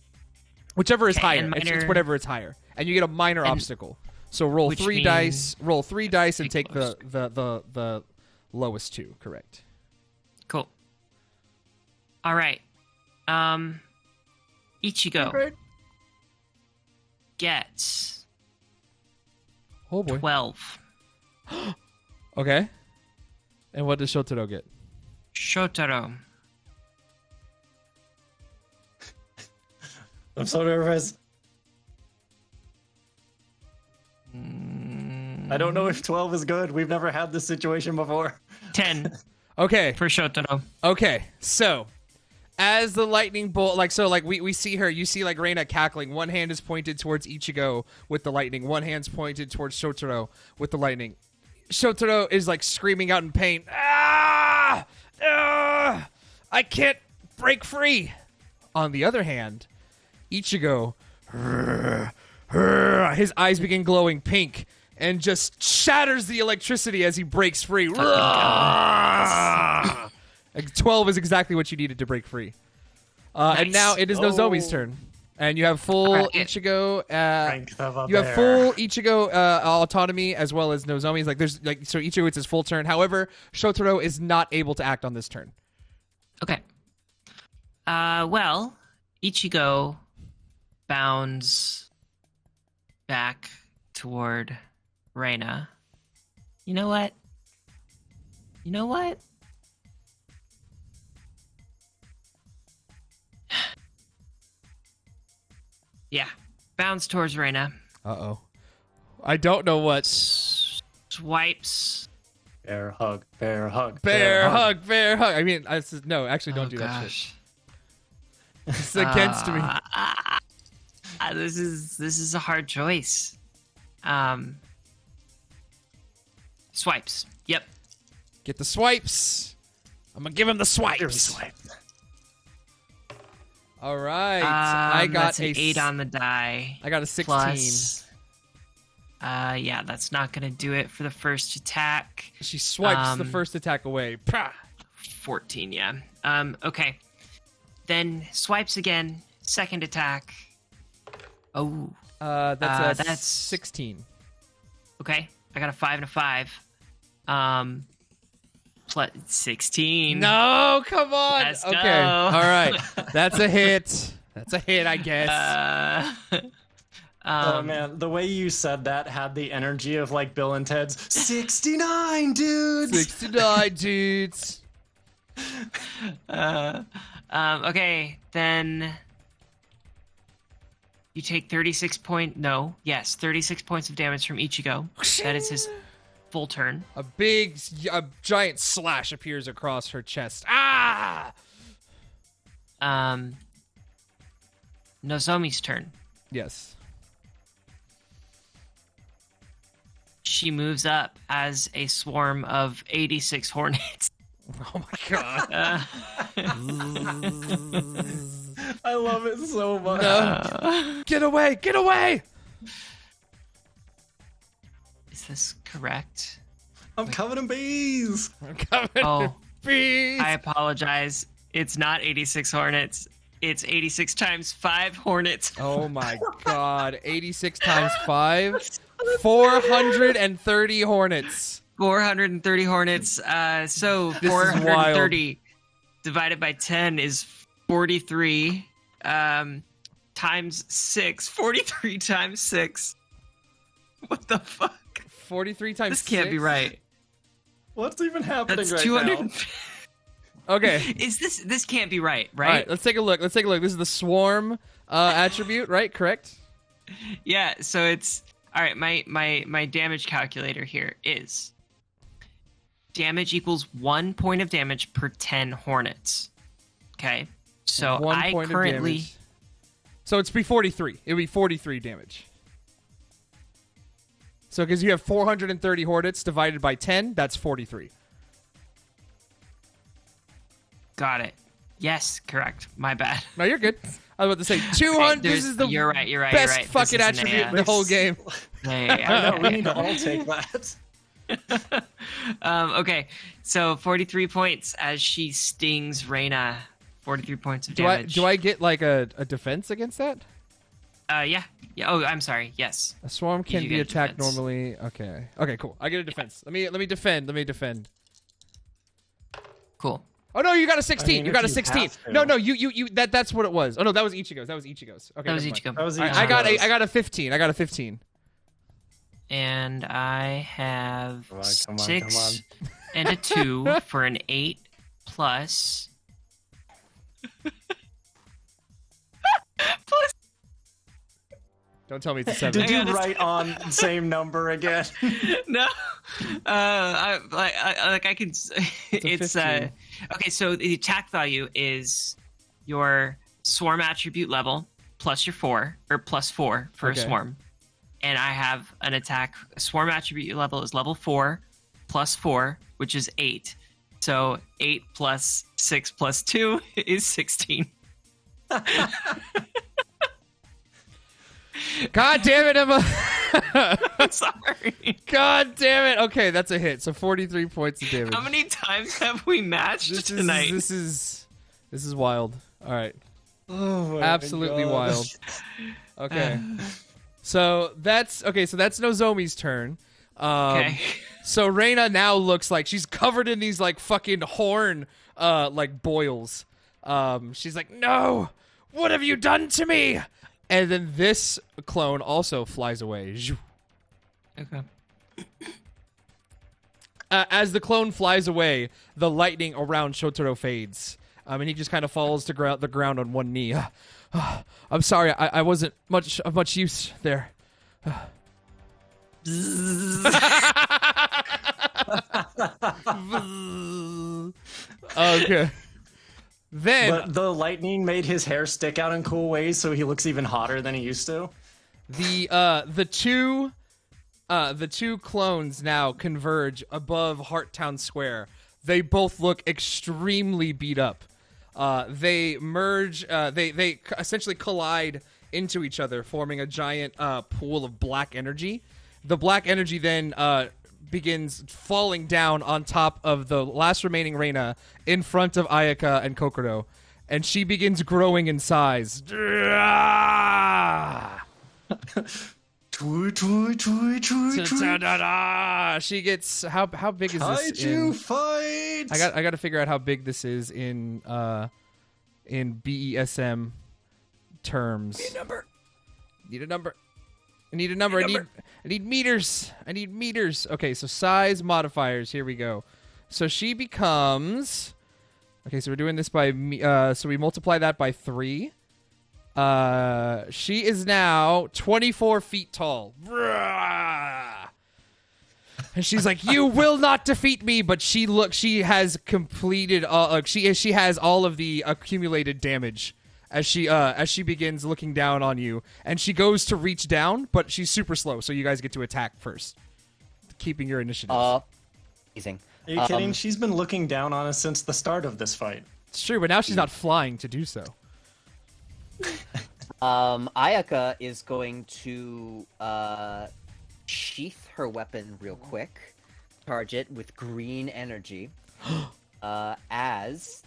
whichever is higher. It's whatever is higher, and you get a minor obstacle. So roll three dice, and take the lowest two. Correct. Cool. All right. Ichigo gets Oh boy. 12. Okay. And what does Shotaro get? Shotaro. I'm so nervous. I don't know if 12 is good. We've never had this situation before. 10 Okay. for Shotaro. Okay. So, as the lightning bolt, we see her, you see Reina cackling. One hand is pointed towards Ichigo with the lightning. One hand's pointed towards Shotaro with the lightning. Shotaro is screaming out in pain. Ah! Ah! I can't break free. On the other hand, Ichigo, his eyes begin glowing pink and just shatters the electricity as he breaks free. 12 is exactly what you needed to break free. And now it is Nozomi's turn. And you have full Ichigo. Strength of a You have bear. full Ichigo autonomy as well as Nozomi's. So Ichigo, it's his full turn. However, Shotaro is not able to act on this turn. Okay. Well, Ichigo bounds back toward Reina. You know what? Yeah. Bounds towards Reina. Uh-oh. I don't know what. Swipes. Bear hug, bear hug, Bear hug, bear hug. I mean, no, actually don't do that shit. It's against me. This is a hard choice. Swipes. Yep. Get the swipes. I'm gonna give him the swipes. All right. I got that's an 8 on the die. I got a 16. Plus, yeah, that's not gonna do it for the first attack. She swipes the first attack away. Pah! 14, yeah. Okay. then swipes again. Second attack. Oh, That's 16. okay. I got a 5 and a 5. Plus 16. No, come on. Let's okay. go. All right. That's a hit. That's a hit, I guess. Oh man, the way you said that had the energy of like Bill and Ted's 69 dudes. 69 dudes. Okay, then you take 36 points of damage from Ichigo. That is his full turn. A giant slash appears across her chest. Ah! Nozomi's turn. Yes. She moves up as a swarm of 86 hornets. Oh my god. I love it so much. No. Get away! Get away! Is this correct? I'm covered in bees. I'm coming. Oh, Bees. I apologize. It's not 86 hornets. It's 86 times 5 hornets. Oh my god. 86 times 5? 430 hornets. 430 hornets. So This is 430 divided by 10 is 43. Times 6. 43 times 6. What the fuck? 43 times This can't be 6? right. What's even happening That's right 200. now? Okay. Is this can't be right, All right, let's take a look. This is the swarm attribute, right? Correct? Yeah, so it's all right. My damage calculator here is damage equals 1 point of damage per 10 hornets. Okay, so 1 I point of currently damage. So it's be 43. It would be 43 damage. So because you have 430 hornets divided by 10, that's 43. got it. Yes, correct. My bad. No, you're good. I was about to say 200. This is the You're right. You're right. best you're right. fucking This is an attribute in the whole game. Yeah. We need to all take that. Okay, so 43 points as she stings Reina. 43 points of Do damage. I get like a defense against that? Yeah. Oh, I'm sorry. Yes. A swarm can You be get a attacked defense. normally. Okay. Okay, cool. I get a defense. Let me defend. Cool. Oh no, you got a 16. I mean, you got a if you 16. have to. No, you that's what it was. Oh no, that was Ichigo's. Okay. That was never mind. Ichigo. That was All right, Ichigo's. I got a 15. I got a 15. And I have Come on, 6 and a 2 for an 8 plus. Don't tell me it's a 7. Did you I gotta write on the same number again? No, I can. It's 15. okay. So the attack value is your swarm attribute level plus your 4 or plus 4 for Okay. a swarm, and I have an attack swarm attribute level is level 4 plus 4, which is 8. So 8 plus 6 plus 2 is 16. God damn it, Emma. I'm sorry. God damn it. Okay, that's a hit. So 43 points of damage. How many times have we matched tonight? This is wild. All right. Oh my Absolutely God. wild. Okay. So that's Nozomi's turn. Okay. So Reina now looks like she's covered in these like fucking horn like boils. She's like, "No! What have you done to me?" And then this clone also flies away. Zhoo. Okay. As the clone flies away, the lightning around Shotaro fades. And he just kind of falls to the ground on one knee. I'm sorry, I wasn't of much use there. Okay. Then But the lightning made his hair stick out in cool ways, so he looks even hotter than he used to. the two clones now converge above Hearttown Square. They both look extremely beat up. They merge. They essentially collide into each other, forming a giant pool of black energy. The black energy then begins falling down on top of the last remaining Reina in front of Ayaka and Kokoro. and she begins growing in size. She gets how big is this? Kaiju fight! I got to figure out how big this is in BESM terms. Need a number. I need meters. I need meters. Okay, so size modifiers. Here we go. So she becomes. Okay, so we're doing this by so we multiply that by 3. She is now 24 feet tall. And she's like, "You will not defeat me." But she has completed she has all of the accumulated damage as she begins looking down on you, and she goes to reach down, but she's super slow, so you guys get to attack first, keeping your initiative. Amazing. Are you kidding? She's been looking down on us since the start of this fight. It's true, but now she's not flying to do so. Ayaka is going to sheath her weapon real quick, charge it with green energy, as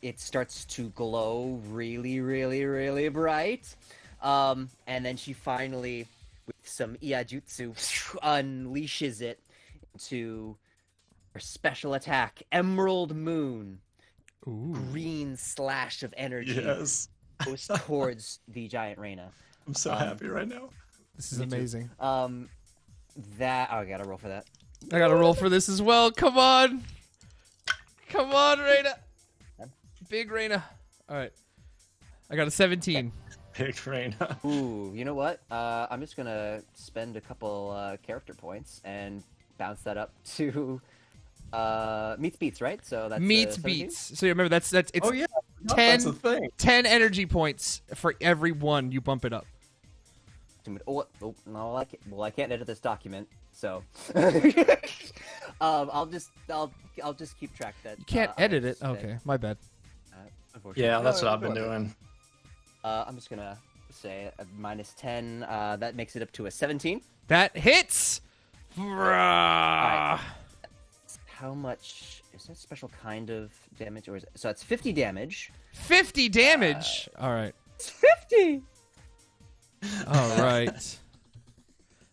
it starts to glow really, really, really bright, and then she finally, with some Iajutsu, unleashes it into her special attack, Emerald Moon. Ooh. Green slash of energy. Yes. Goes towards the giant Reina. I'm so happy right now. This is amazing. I gotta roll for that. I gotta roll for this as well. Come on, Reina. Big Reina. All right, I got a 17. Big Reina. Ooh, you know what? I'm just gonna spend a couple character points and bounce that up to meets beats, right? So that's Meets 17? beats. So you remember that's it's Oh yeah, 10, that's a thing. 10 energy points for every one you bump it up. Oh, no, I can't edit this document, so I'll just keep track that. You can't edit it. Okay, my bad. Unfortunately. Yeah, that's what I've been No, doing. I'm just gonna say a minus 10. That makes it up to a 17. That hits. Right. How much is that? Special kind of damage, or is it, so that's 50 damage. 50 damage. All right. 50. All right.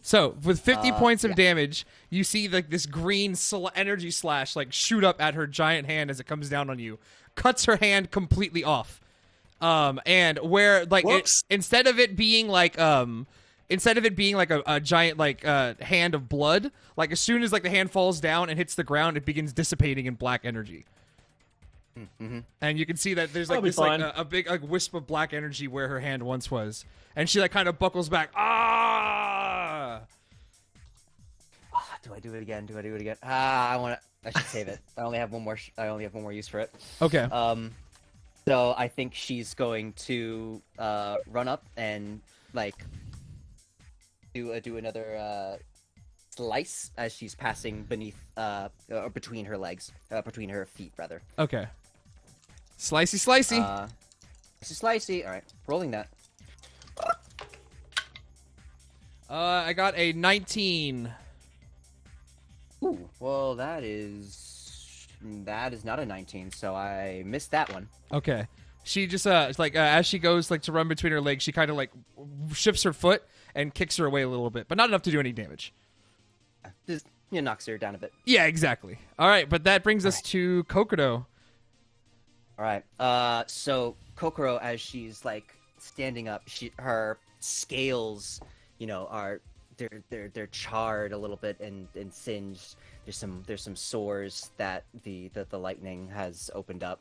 So with 50 points of yeah. damage, you see like this green energy slash like shoot up at her giant hand as it comes down on you, cuts her hand completely off. And where like instead of it being like a giant like hand of blood, like as soon as like the hand falls down and hits the ground, it begins dissipating in black energy. Mm-hmm. And you can see that there's like this like a big like wisp of black energy where her hand once was, and she like kind of buckles back. Do I do it again? I should save it. I only have one more use for it. Okay. So I think she's going to run up and like do another slice as she's passing beneath or between her legs, between her feet rather. Okay. Slicey. Slicey. All right, rolling that. I got a 19. Ooh, well that is not a 19, so I missed that one. Okay. She just like as she goes like to run between her legs, she kind of like shifts her foot and kicks her away a little bit, but not enough to do any damage. Just knocks her down a bit. Yeah, exactly. All right, but that brings us to Kokodo. All right. So Kokoro, as she's like standing up, her scales, are they're charred a little bit and singed. There's some sores that the lightning has opened up.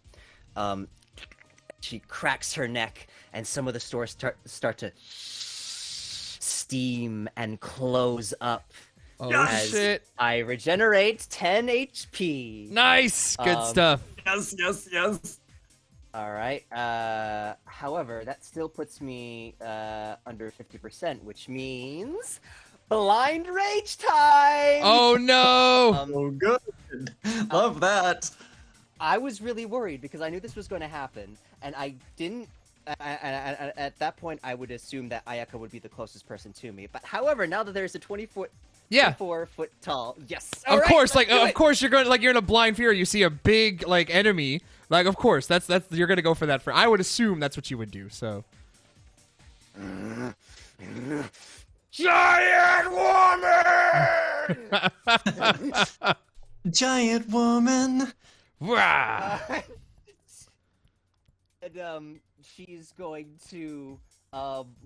She cracks her neck, and some of the sores start to steam and close up. Oh as shit! I regenerate 10 HP. Nice, good stuff. Yes. All right. However, that still puts me under 50%, which means blind rage time. Oh no! Oh, good. Love that. I was really worried because I knew this was going to happen, and I didn't. At that point, I would assume that Ayaka would be the closest person to me. But however, now that there's a 20-foot Yeah. 4 foot tall. Yes. Of All right, course, let's do of it. course you're going, like, you're in a blind fury. You see a big, like, enemy. Like, of course, that's you're gonna go for that. I would assume that's what you would do. So. Giant woman! Giant woman. Wah! And she's going to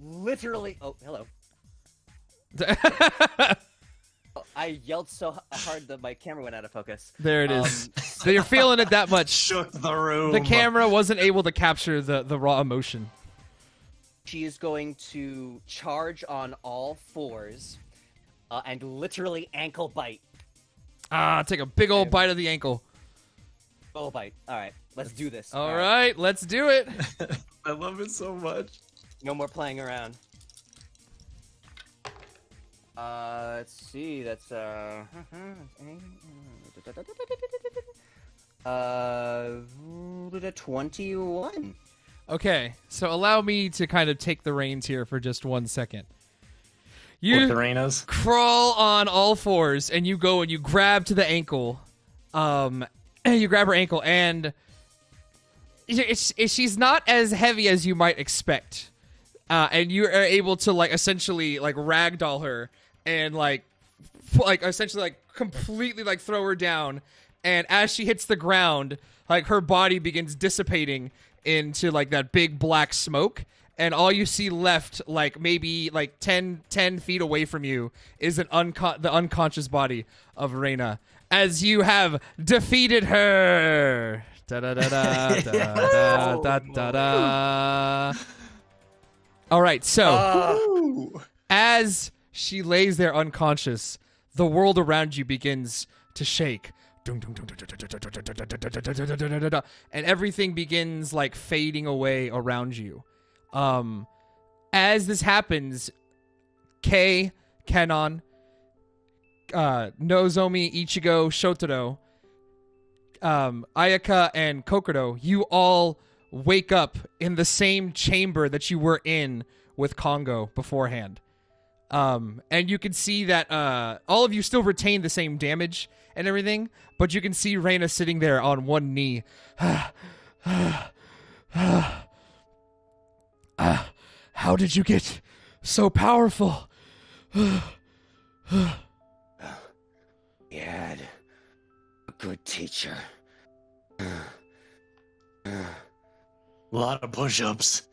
literally. Oh, hello. Oh, I yelled so hard that my camera went out of focus. There it is. So you're feeling it that much. Shook the room. The camera wasn't able to capture the raw emotion. She is going to charge on all fours and literally ankle bite. Take a big old bite of the ankle. Oh, bite. All right, let's do this. All right, let's do it. I love it so much. No more playing around. Let's see. That's 21. Okay, so allow me to kind of take the reins here for just 1 second. With You the Reinas. crawl on all fours and you go and you grab to the ankle. And you grab her ankle and she's not as heavy as you might expect. And you are able to, like, essentially, like, ragdoll her and, like essentially, like, completely, like, throw her down. And as she hits the ground, like, her body begins dissipating into, like, that big black smoke. And all you see left, like, maybe, like, 10 feet away from you is the unconscious body of Reina. As you have defeated her. Da-da-da-da-da-da-da-da. All right, so as she lays there unconscious, the world around you begins to shake. And everything begins, like, fading away around you. As this happens, Kei, Kenon, Nozomi, Ichigo, Shotaro, Ayaka, and Kokoro, you all wake up in the same chamber that you were in with Kongo beforehand. And you can see that all of you still retain the same damage and everything, but you can see Reina sitting there on one knee. How did you get so powerful? You had a good teacher. A lot of push-ups.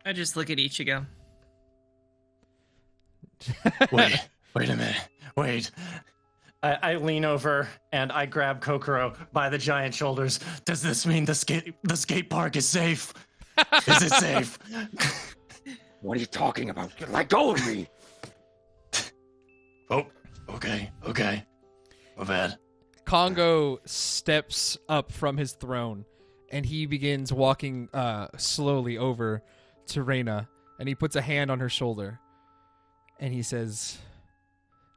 I just look at Ichigo. Wait a minute. Wait. I lean over and I grab Kokoro by the giant shoulders. Does this mean the skate park is safe? Is it safe? What are you talking about? Let go of me! Oh, okay. My bad. Kongo steps up from his throne, and he begins walking slowly over to Reina, and he puts a hand on her shoulder, and he says,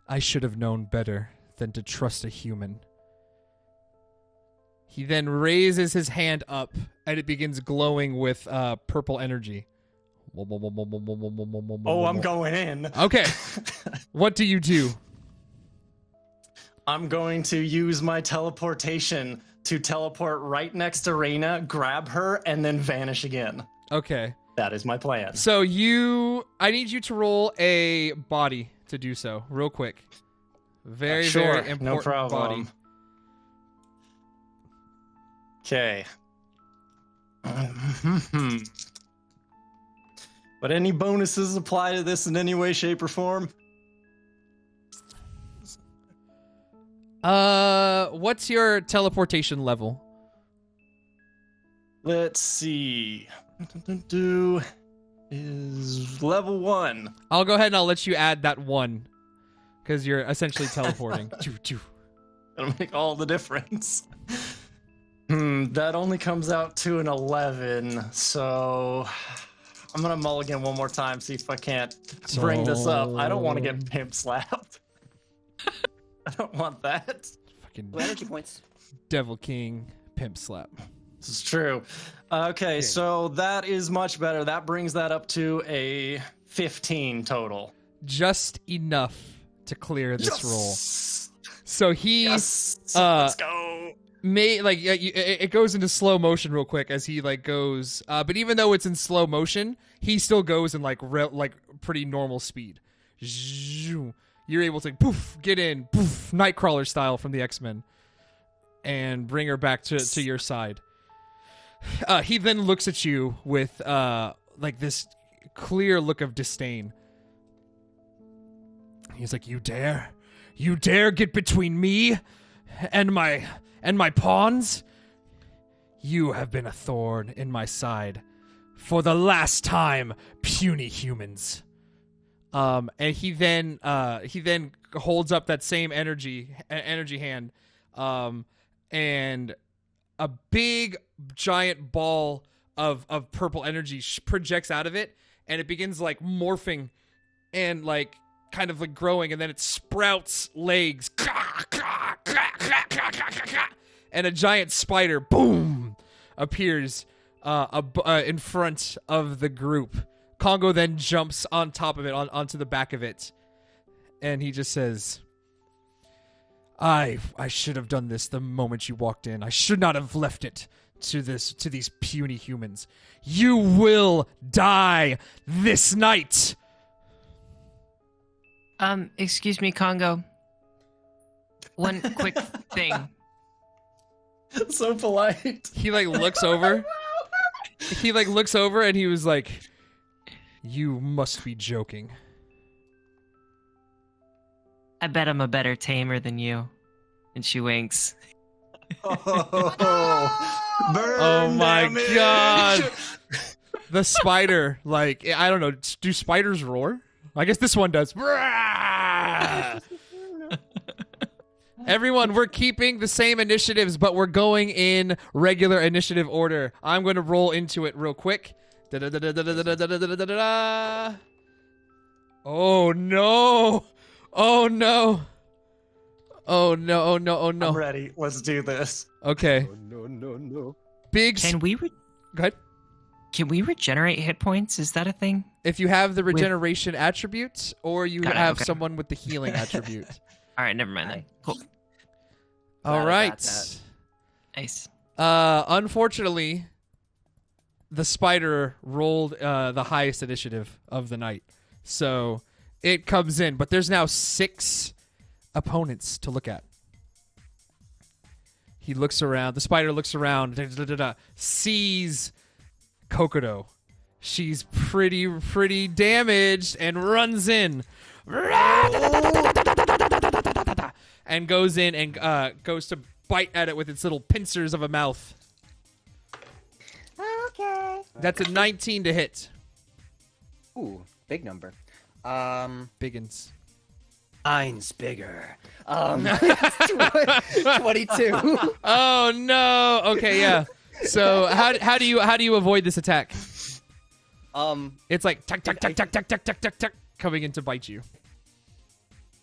"I should have known better than to trust a human." He then raises his hand up, and it begins glowing with purple energy. Oh, I'm going in. Okay. What do you do? I'm going to use my teleportation to teleport right next to Reina, grab her, and then vanish again. Okay. That is my plan. So I need you to roll a body to do so, real quick. Very, Sure, very important no problem. body. Okay. But any bonuses apply to this in any way, shape, or form? What's your teleportation level? Let's see. Is level 1. I'll go ahead and I'll let you add that 1, because you're essentially teleporting. That'll make all the difference. That only comes out to an 11, so I'm gonna mulligan one more time, see if I can't bring this up. I don't want to get pimp slapped. I don't want that. Fucking Energy points. Devil King pimp slap. This is true. Okay, so that is much better. That brings that up to a 15 total. just enough to clear this roll. So he Let's go. it goes into slow motion real quick as he like goes. But even though it's in slow motion, he still goes in like pretty normal speed. You're able to poof get in, poof, Nightcrawler style from the X-Men, and bring her back to your side. He then looks at you with like this clear look of disdain. He's like, you dare get between me and my pawns? You have been a thorn in my side for the last time, puny humans. And he then holds up that same energy hand, and a big giant ball of purple energy projects out of it, and it begins like morphing and like kind of like growing, and then it sprouts legs, and a giant spider, boom, appears in front of the group. Congo then jumps on top of it, onto the back of it, and he just says, I should have done this the moment you walked in. I should not have left it to these puny humans. You will die this night. Excuse me, Congo. One quick thing. So polite. He like looks over. He like looks over and he was like, you must be joking. I bet I'm a better tamer than you. And she winks. Oh my god. The spider, like, I don't know, do spiders roar? I guess this one does. Everyone, we're keeping the same initiatives, but we're going in regular initiative order. I'm going to roll into it real quick. Oh no. Oh no. Oh no, oh no, oh no. I'm ready. Let's do this. Okay. No. Big. Can we Go ahead. Can we regenerate hit points? Is that a thing? If you have the regeneration attribute, or you Got it, have okay. someone with the healing attribute. All right, never mind then. Cool. All Glad I got right. that. Nice. Unfortunately, the spider rolled the highest initiative of the night, so it comes in. But there's now 6 opponents to look at. He looks around. The spider looks around. Sees Kokodo. She's pretty damaged and runs in. And goes in and goes to bite at it with its little pincers of a mouth. Okay. That's a 19 to hit. Ooh, big number. Biggins. Mine's bigger. 22. Oh no. Okay, yeah. So how do you avoid this attack? It's like tuck tuck tuck tuck tuck tuck tuck tuck tuck coming in to bite you.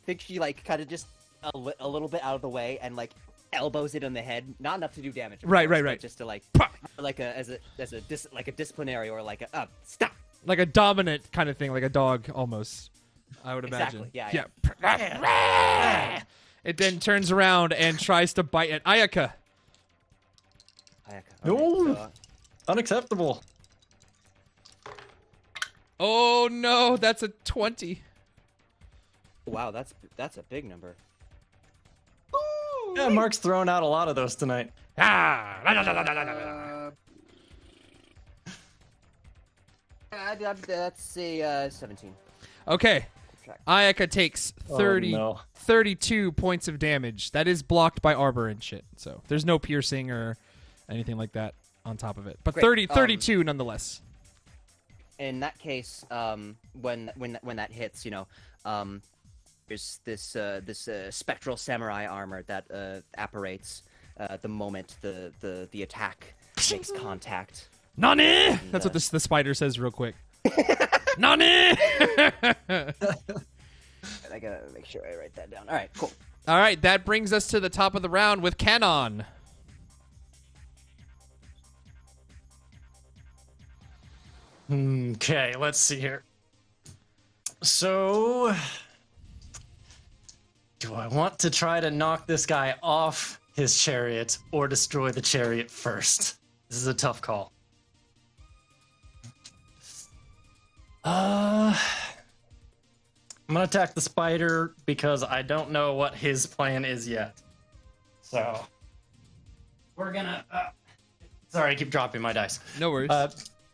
Think she like kind of just a little bit out of the way and like elbows it on the head, not enough to do damage. of Right, course, right, but right. Just to like Pah! like a disciplinary or like a stop. Like a dominant kind of thing, like a dog almost. I would imagine. Exactly. Yeah. It then turns around and tries to bite at Ayaka. No. Unacceptable. Oh no, that's a 20. Wow, that's a big number. Yeah, Mark's thrown out a lot of those tonight. That's a 17. Okay. Ayaka takes 30, Oh, no. 32 points of damage. That is blocked by armor and shit. So there's no piercing or anything like that on top of it. But Great. 32 nonetheless. In that case, when that hits, there's this spectral samurai armor that apparates the moment the attack makes contact. Nani? That's what the spider says real quick. Nani? I gotta make sure I write that down. All right, cool. All right, that brings us to the top of the round with Canon. Okay, let's see here. So, do I want to try to knock this guy off his chariot or destroy the chariot first? This is a tough call. I'm gonna attack the spider because I don't know what his plan is yet. So, we're gonna. Sorry, I keep dropping my dice. No worries.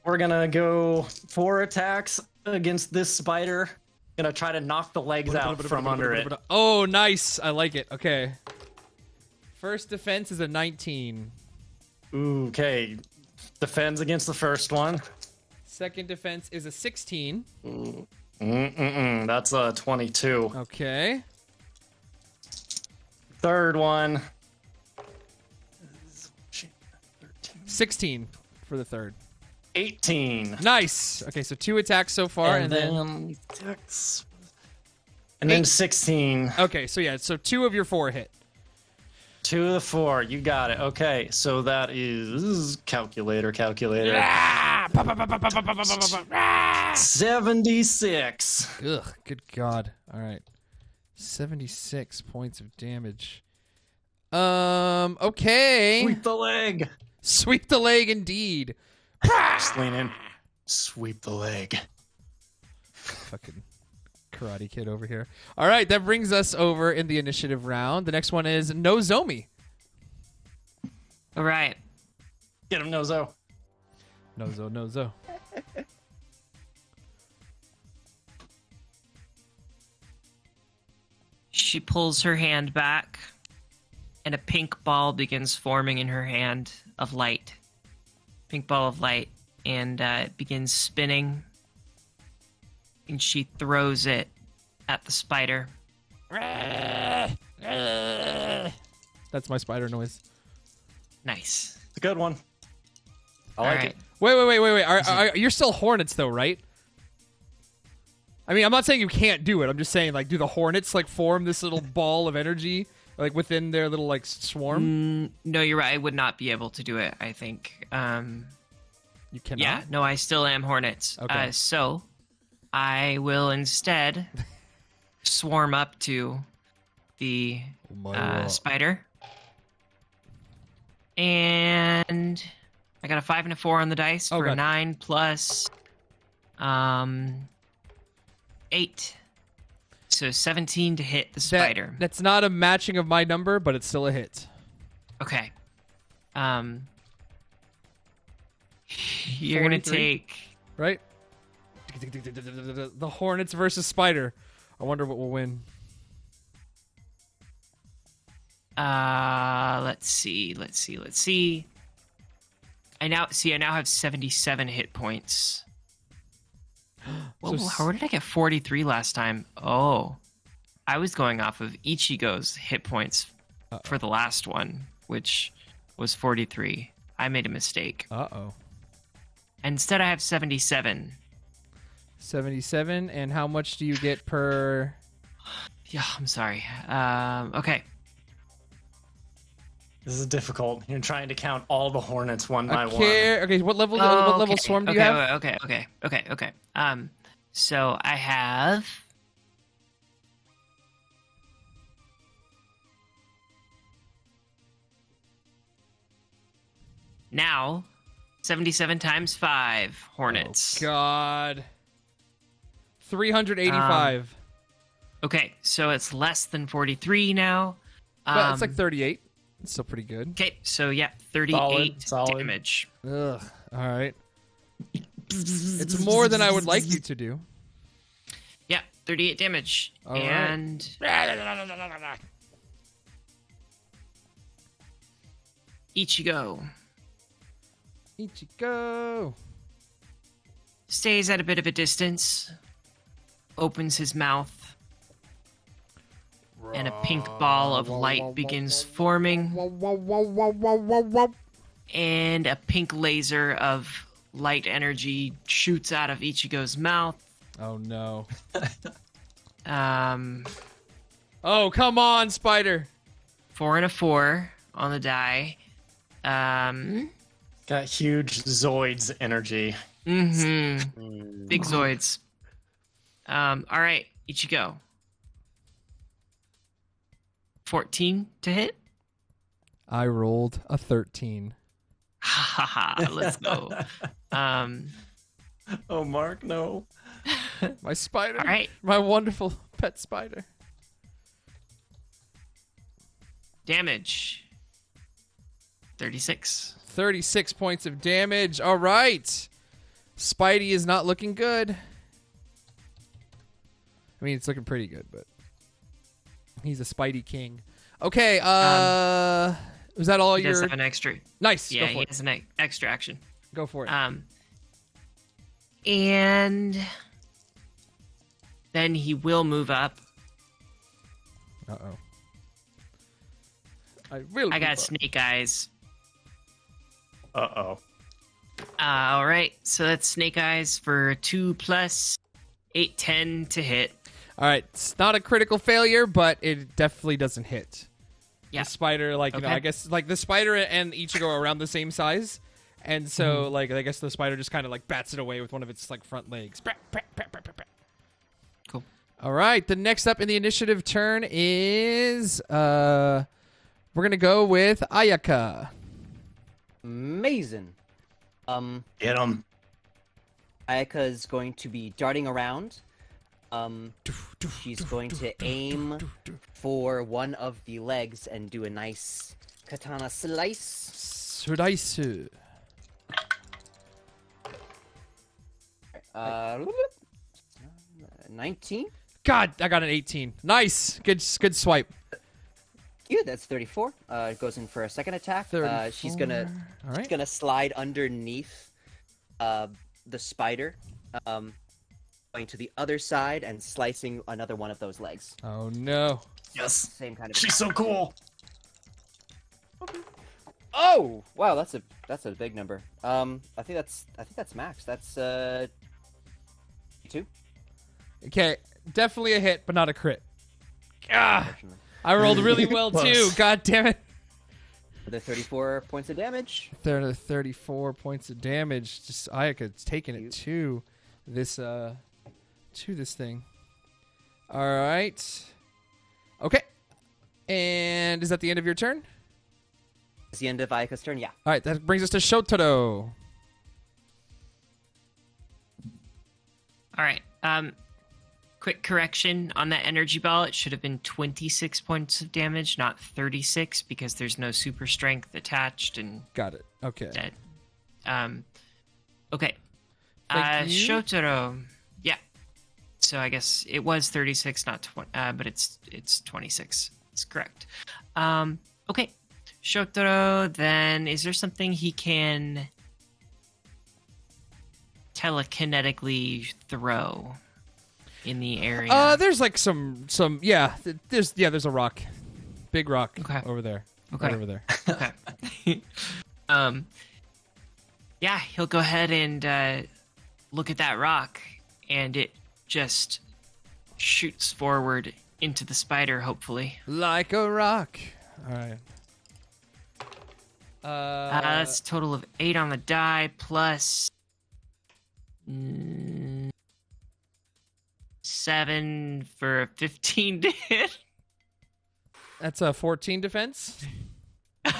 We're gonna go 4 attacks against this spider. Gonna try to knock the legs out from under it. Oh, nice. I like it. Okay. First defense is a 19. Ooh, okay. Defends against the first one. Second defense is a 16. That's a 22. Okay. Third one. 16 for the third. 18. Nice. Okay, so 2 attacks so far, and then and then 16. okay, so yeah, so 2 of your 4 hit. 2 of the 4. You got it. Okay, so that is calculator. 76. Ugh, good God. All right. 76 points of damage. Okay. Sweep the leg. Sweep the leg indeed. Just lean in. Sweep the leg. Fucking Karate Kid over here. All right, that brings us over in the initiative round. The next one is Nozomi. All right. Get him, Nozo. Nozo. She pulls her hand back, and a pink ball begins forming in her hand of light. Pink ball of light, and it begins spinning, and she throws it at the spider. That's my spider noise. Nice. It's a good one. I All like right. it. Wait. You're still hornets though, right? I mean, I'm not saying you can't do it. I'm just saying, like, do the hornets like form this little ball of energy, like within their little like swarm? No, you're right. I would not be able to do it, I think. You cannot. Yeah, no, I still am hornets. Okay. So I will instead swarm up to the spider. And I got a 5 and a 4 on the dice for God. 9 plus 8. So 17 to hit the spider. That's not a matching of my number, but it's still a hit. Okay. You're gonna 43? take. Right? The hornets versus spider. I wonder what will win. Let's see. I now have 77 hit points. Well, how did I get 43 last time? Oh, I was going off of Ichigo's hit points for the last one, which was 43. I made a mistake. Uh-oh. Instead, I have 77. 77, and how much do you get per... Yeah, I'm sorry. Okay. This is difficult. You're trying to count all the hornets one by one. Okay, what level swarm do you have? Okay. So I have... Now, 77 times 5 hornets. Oh, God. 385. Okay, so it's less than 43 now. But it's like 38. It's still pretty good. Okay, so yeah, 38 Solid. damage. Ugh. All right. It's more than I would like you to do. Yeah, 38 damage. All right. And Ichigo Ichigo. stays at a bit of a distance, opens his mouth, and a pink ball of light begins forming, and a pink laser of light energy shoots out of Ichigo's mouth. Oh, no. Um, Oh, come on, spider. 4 and a 4 on the die. Got huge Zoids energy. Big Zoids. All right, Ichigo. 14 to hit. I rolled a 13. Ha ha ha. Let's go. Oh, Mark, no. My spider. All right. My wonderful pet spider. Damage. 36. 36 points of damage. All right. Spidey is not looking good. I mean, it's looking pretty good, but he's a Spidey king. Okay, was that all He does your... have an extra. Nice. Yeah, Go he for it. has an extra action. Go for it. And then he will move up. Uh-oh. I got snake eyes. Uh-oh. All right, so that's snake eyes for 2 plus 8, 10 to hit. All right, it's not a critical failure, but it definitely doesn't hit. Yeah. The spider, like, you know, Okay. I guess, like, the spider and Ichigo are around the same size. And so, like, I guess the spider just kind of, like, bats it away with one of its, like, front legs. Cool. All right, the next up in the initiative turn is, we're going to go with Ayaka. Amazing. Get him. Ayaka is going to be darting around. She's going to aim for one of the legs and do a nice katana slice. Sudaisu. 19. God, I got an 18. Nice. Good swipe. Yeah, that's 34. It goes in for a second attack. She's 34. All right. gonna slide underneath the spider, going to the other side and slicing another one of those legs. Oh, no. Yes. Same kind of. She's so cool. Oh, wow, that's a big number. I think that's max. That's 2. Okay, definitely a hit, but not a crit. Ah, Unfortunately. I rolled really well, too. Close. God damn it. Another 34 points of damage. 34 points of damage. Just Ayaka's taking it to this thing. All right. Okay. And is that the end of your turn? It's the end of Ayaka's turn. Yeah. All right, that brings us to Shotaro. All right. Quick correction on that energy ball. It should have been 26 points of damage, not 36, because there's no super strength attached and Got it. Okay. dead. Okay. Thank you. Shotaro. Yeah. So I guess it was 36, not 20, but it's 26. It's correct. Okay. Shotaro, then is there something he can telekinetically throw in the area? There's like some yeah, there's a rock. Big rock Okay. over there. Okay. Right over there. Okay. Yeah, he'll go ahead and look at that rock, and it just shoots forward into the spider, hopefully. Like a rock. All right. That's a total of 8 on the die, plus 7 for a 15 to hit. That's a 14 defense. This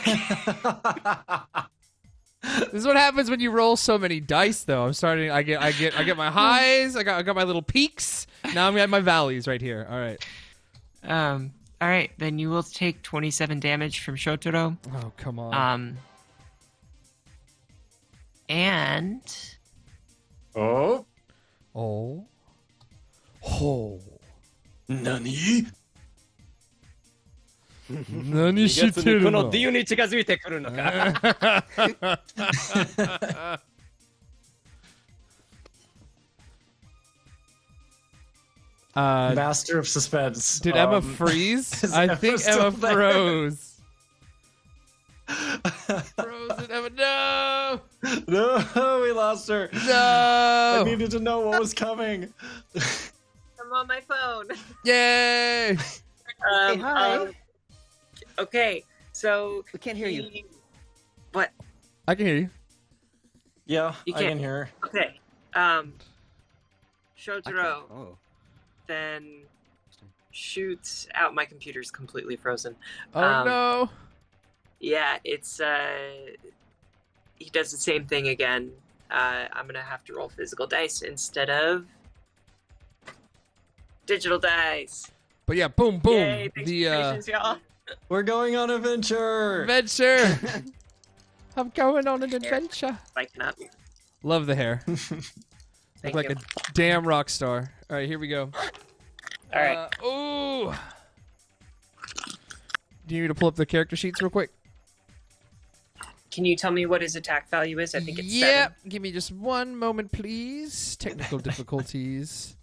is what happens when you roll so many dice, though. I get my highs. I got my little peaks. Now I'm at my valleys right here. All right. All right, then you will take 27 damage from Shotaro. Oh, come on. And Oh. Oh. Nani? 何してるの？このディオに近づいてくるのか。Master of suspense. Did Emma freeze? is I Emma think still Emma there? froze. Frozen Emma. No. No, we lost her. No. I needed to know what was coming. I'm on my phone. Yay. Hey, hi. Okay, so We can't hear you. What? I can hear you. Yeah, You I can can't- hear her. Okay. Shotaro, Oh. then shoots out. My computer's completely frozen. Oh no! Yeah, it's he does the same thing again. I'm gonna have to roll physical dice instead of digital dice. But yeah, boom, boom. Yay, thanks for your patience, y'all. We're going on adventure. Adventure. I'm going on an adventure. I cannot. Love the hair. Look Thank like you. a damn rock star. All right, here we go. All right. Ooh. Do you need me to pull up the character sheets real quick? Can you tell me what his attack value is? I think it's Yep. Give me just one moment, please. Technical difficulties.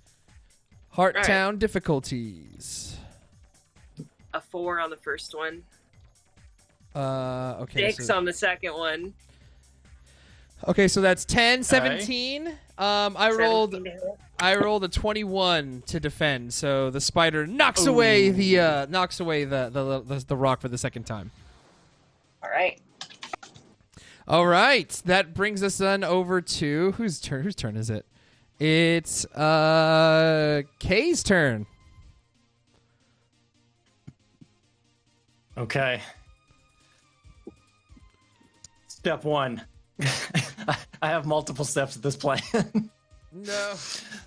Hearttown difficulties. 7. A 4 on the first one. Okay. 6 on the second one. Okay, so that's 10, 17. I rolled 17 to hit. I rolled a 21 to defend, so the spider knocks away the rock for the second time. All right. All right, that brings us then over to whose turn? Whose turn is it? It's Kay's turn. Okay. Step 1. I have multiple steps at this plan. No.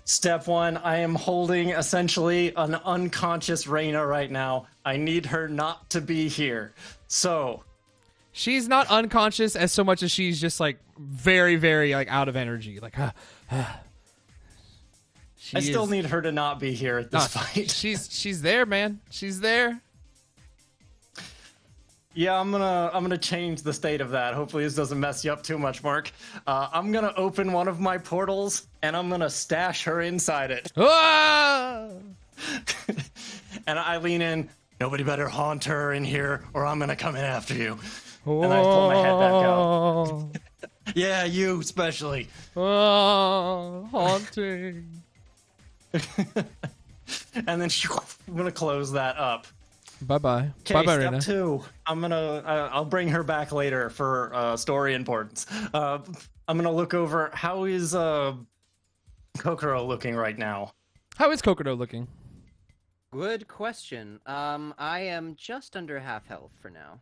Step 1, I am holding essentially an unconscious Reina right now. I need her not to be here. So, She's not unconscious as so much as she's just like very, very like out of energy. Like, She I still is- need her to not be here at this fight. She's there, man. She's there. Yeah, I'm gonna change the state of that. Hopefully this doesn't mess you up too much, Mark. I'm gonna open one of my portals and I'm gonna stash her inside it. Ah! And I lean in. Nobody better haunt her in here, or I'm gonna come in after you. And I pull my head back out. Yeah, you especially. Oh, haunting. And then I'm gonna close that up. Bye-bye. Okay, Bye-bye, step Reina. 2. I'll bring her back later for story importance. I'm gonna look over. How is Kokoro looking right now? How is Kokodo looking? Good question. I am just under half health for now.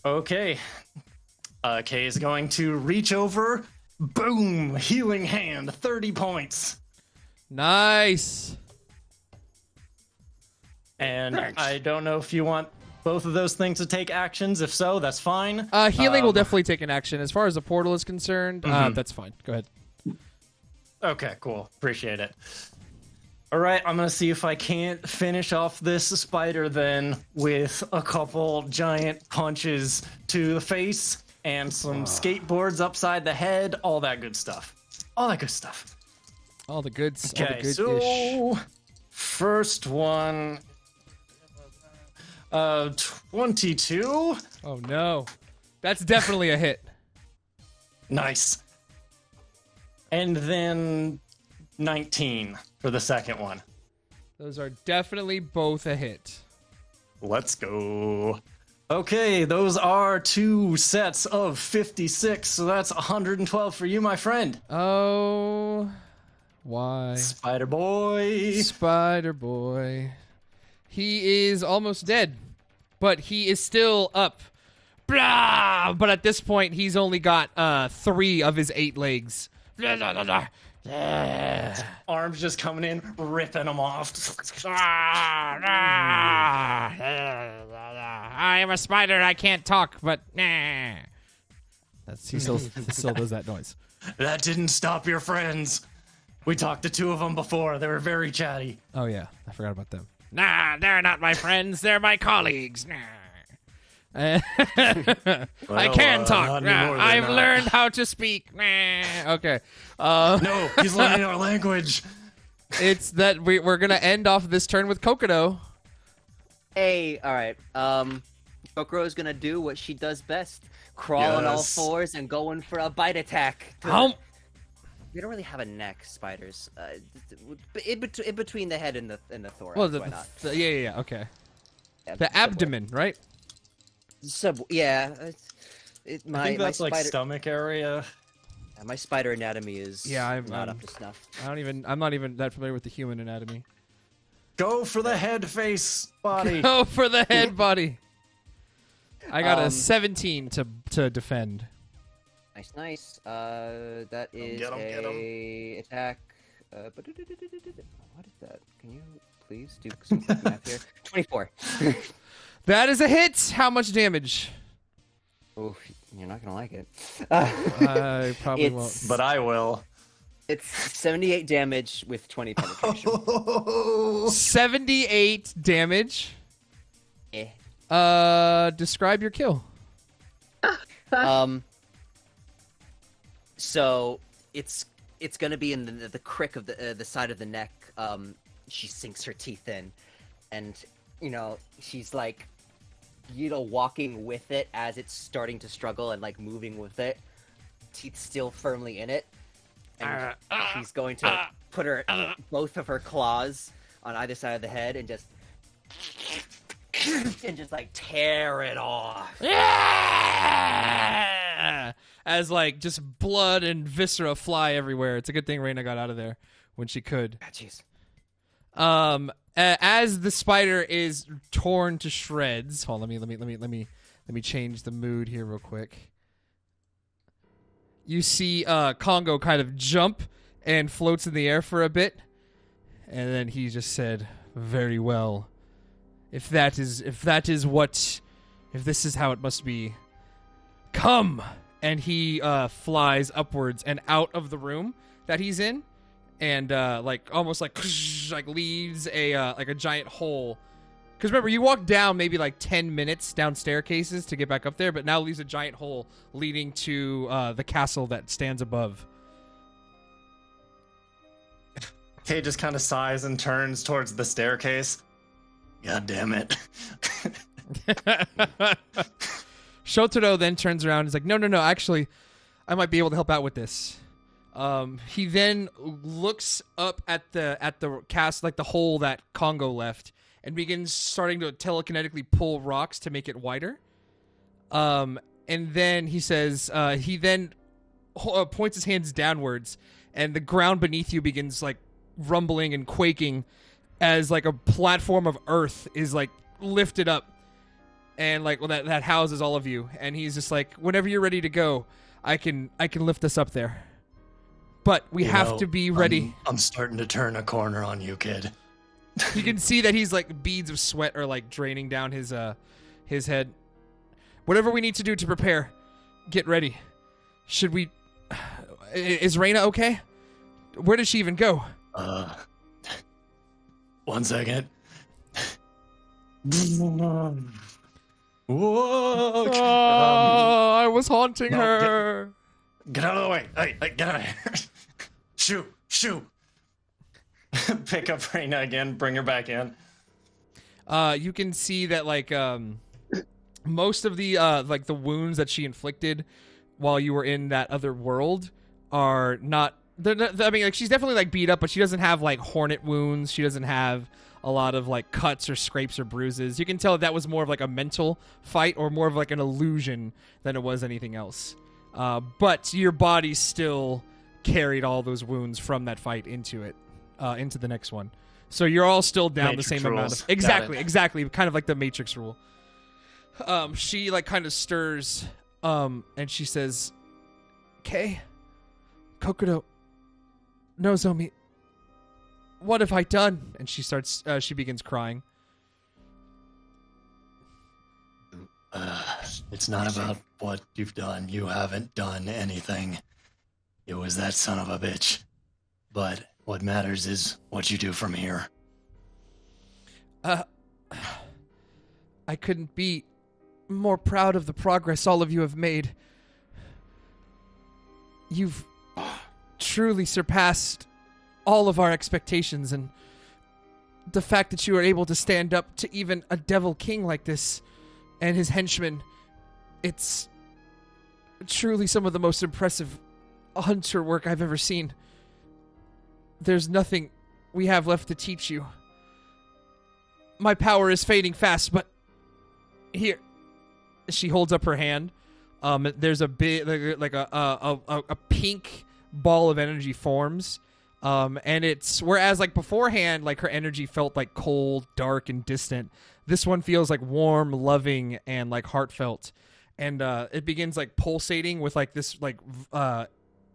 Okay. Kay is going to reach over. Boom! Healing hand. 30 points. Nice. And I don't know if you want both of those things to take actions. If so, that's fine. Healing will definitely take an action. As far as the portal is concerned, that's fine. Go ahead. Okay, cool. Appreciate it. All right, I'm going to see if I can't finish off this spider then with a couple giant punches to the face and some skateboards upside the head, all that good stuff. All that good stuff. All the goods. Okay, all the good-ish. so first one, 22. Oh, no. That's definitely a hit. Nice. And then 19 for the second one. Those are definitely both a hit. Let's go. Okay, those are 2 sets of 56, so that's 112 for you, my friend. Oh, why? Spider boy. Spider Boy. He is almost dead, but he is still up. Blah! But at this point, he's only got 3 of his 8 legs. Blah, blah, blah, blah. Arms just coming in, ripping them off. I am a spider. I can't talk, but he still does that noise. That didn't stop your friends. We talked to 2 of them before. They were very chatty. Oh yeah, I forgot about them. Nah, they're not my friends. They're my colleagues. Nah. I can talk. not Nah, anymore, they're I've not. learned how to speak. Nah. Okay. No, he's learning our language. It's that we're gonna end off this turn with Kokodo. Hey, all right. Kokoro's gonna do what she does best: crawl on all Yes. fours and going for a bite attack. They don't really have a neck, spiders. In between the head and the thorax. Well, why not? yeah. Okay. Yeah, The abdomen, right? yeah. I think that's like spider. stomach area. My spider anatomy is I'm not up to snuff. I'm not even that familiar with the human anatomy. Go for the head, face, body. Go for the head, body. I got a 17 to defend. Nice. That is Get him. a attack. What is that? Can you please do some quick math here? 24. That is a hit. How much damage? Oh, you're not gonna like it. I probably won't. But I will. It's 78 damage with 20 penetration. 78 damage. Eh. Describe your kill. So it's gonna be in the crick of the side of the neck. She sinks her teeth in, and she's like, walking with it as it's starting to struggle and like moving with it, teeth still firmly in it, and she's going to put both of her claws on either side of the head and just like tear it off. As like just blood and viscera fly everywhere. It's a good thing Reina got out of there when she could. Jeez. As the spider is torn to shreds. Hold on, let me change the mood here real quick. You see Congo kind of jump and floats in the air for a bit, and then he just said, "Very well. If this is how it must be, come." And he flies upwards and out of the room that he's in, and almost like leaves a giant hole. Because remember, you walk down maybe like 10 minutes down staircases to get back up there, but now leaves a giant hole leading to the castle that stands above. Kay just kind of sighs and turns towards the staircase. God damn it. Shotaro then turns around and is like, no, actually, I might be able to help out with this. He then looks up at the cast, like the hole that Congo left, and begins starting to telekinetically pull rocks to make it wider. And then he says, he then points his hands downwards, and the ground beneath you begins like rumbling and quaking as like a platform of earth is like lifted up. And like that houses all of you, and he's just like, whenever you're ready to go, I can lift us up there, but we have to be ready. I'm starting to turn a corner on you, kid. You can see that he's like beads of sweat are like draining down his head. Whatever we need to do to prepare, get ready. Should we? Is Reina okay? Where did she even go? 1 second. Whoa! I was haunting her. Get out of the way! Hey, get out of here! Shoo! Pick up Reina again, bring her back in. You can see that like most of the like the wounds that she inflicted while you were in that other world are not. I mean, like she's definitely like beat up, but she doesn't have like hornet wounds. She doesn't have a lot of like cuts or scrapes or bruises. You can tell that was more of like a mental fight or more of like an illusion than it was anything else. But your body still carried all those wounds from that fight into the next one. So you're all still down Matrix the same amount rules. of exactly, kind of like the Matrix rule. She like kind of stirs, and she says, "Kay, Kokoro, Nozomi, what have I done?" And she begins crying. It's not about what you've done. You haven't done anything. It was that son of a bitch. But what matters is what you do from here. I couldn't be more proud of the progress all of you have made. You've truly surpassed all of our expectations, and the fact that you are able to stand up to even a devil king like this and his henchmen, it's truly some of the most impressive hunter work I've ever seen. There's nothing we have left to teach you. My power is fading fast, but here, she holds up her hand. There's a bit like a pink ball of energy forms, and it's whereas like beforehand, like her energy felt like cold, dark, and distant. This one feels like warm, loving, and like heartfelt, and it begins like pulsating with like this like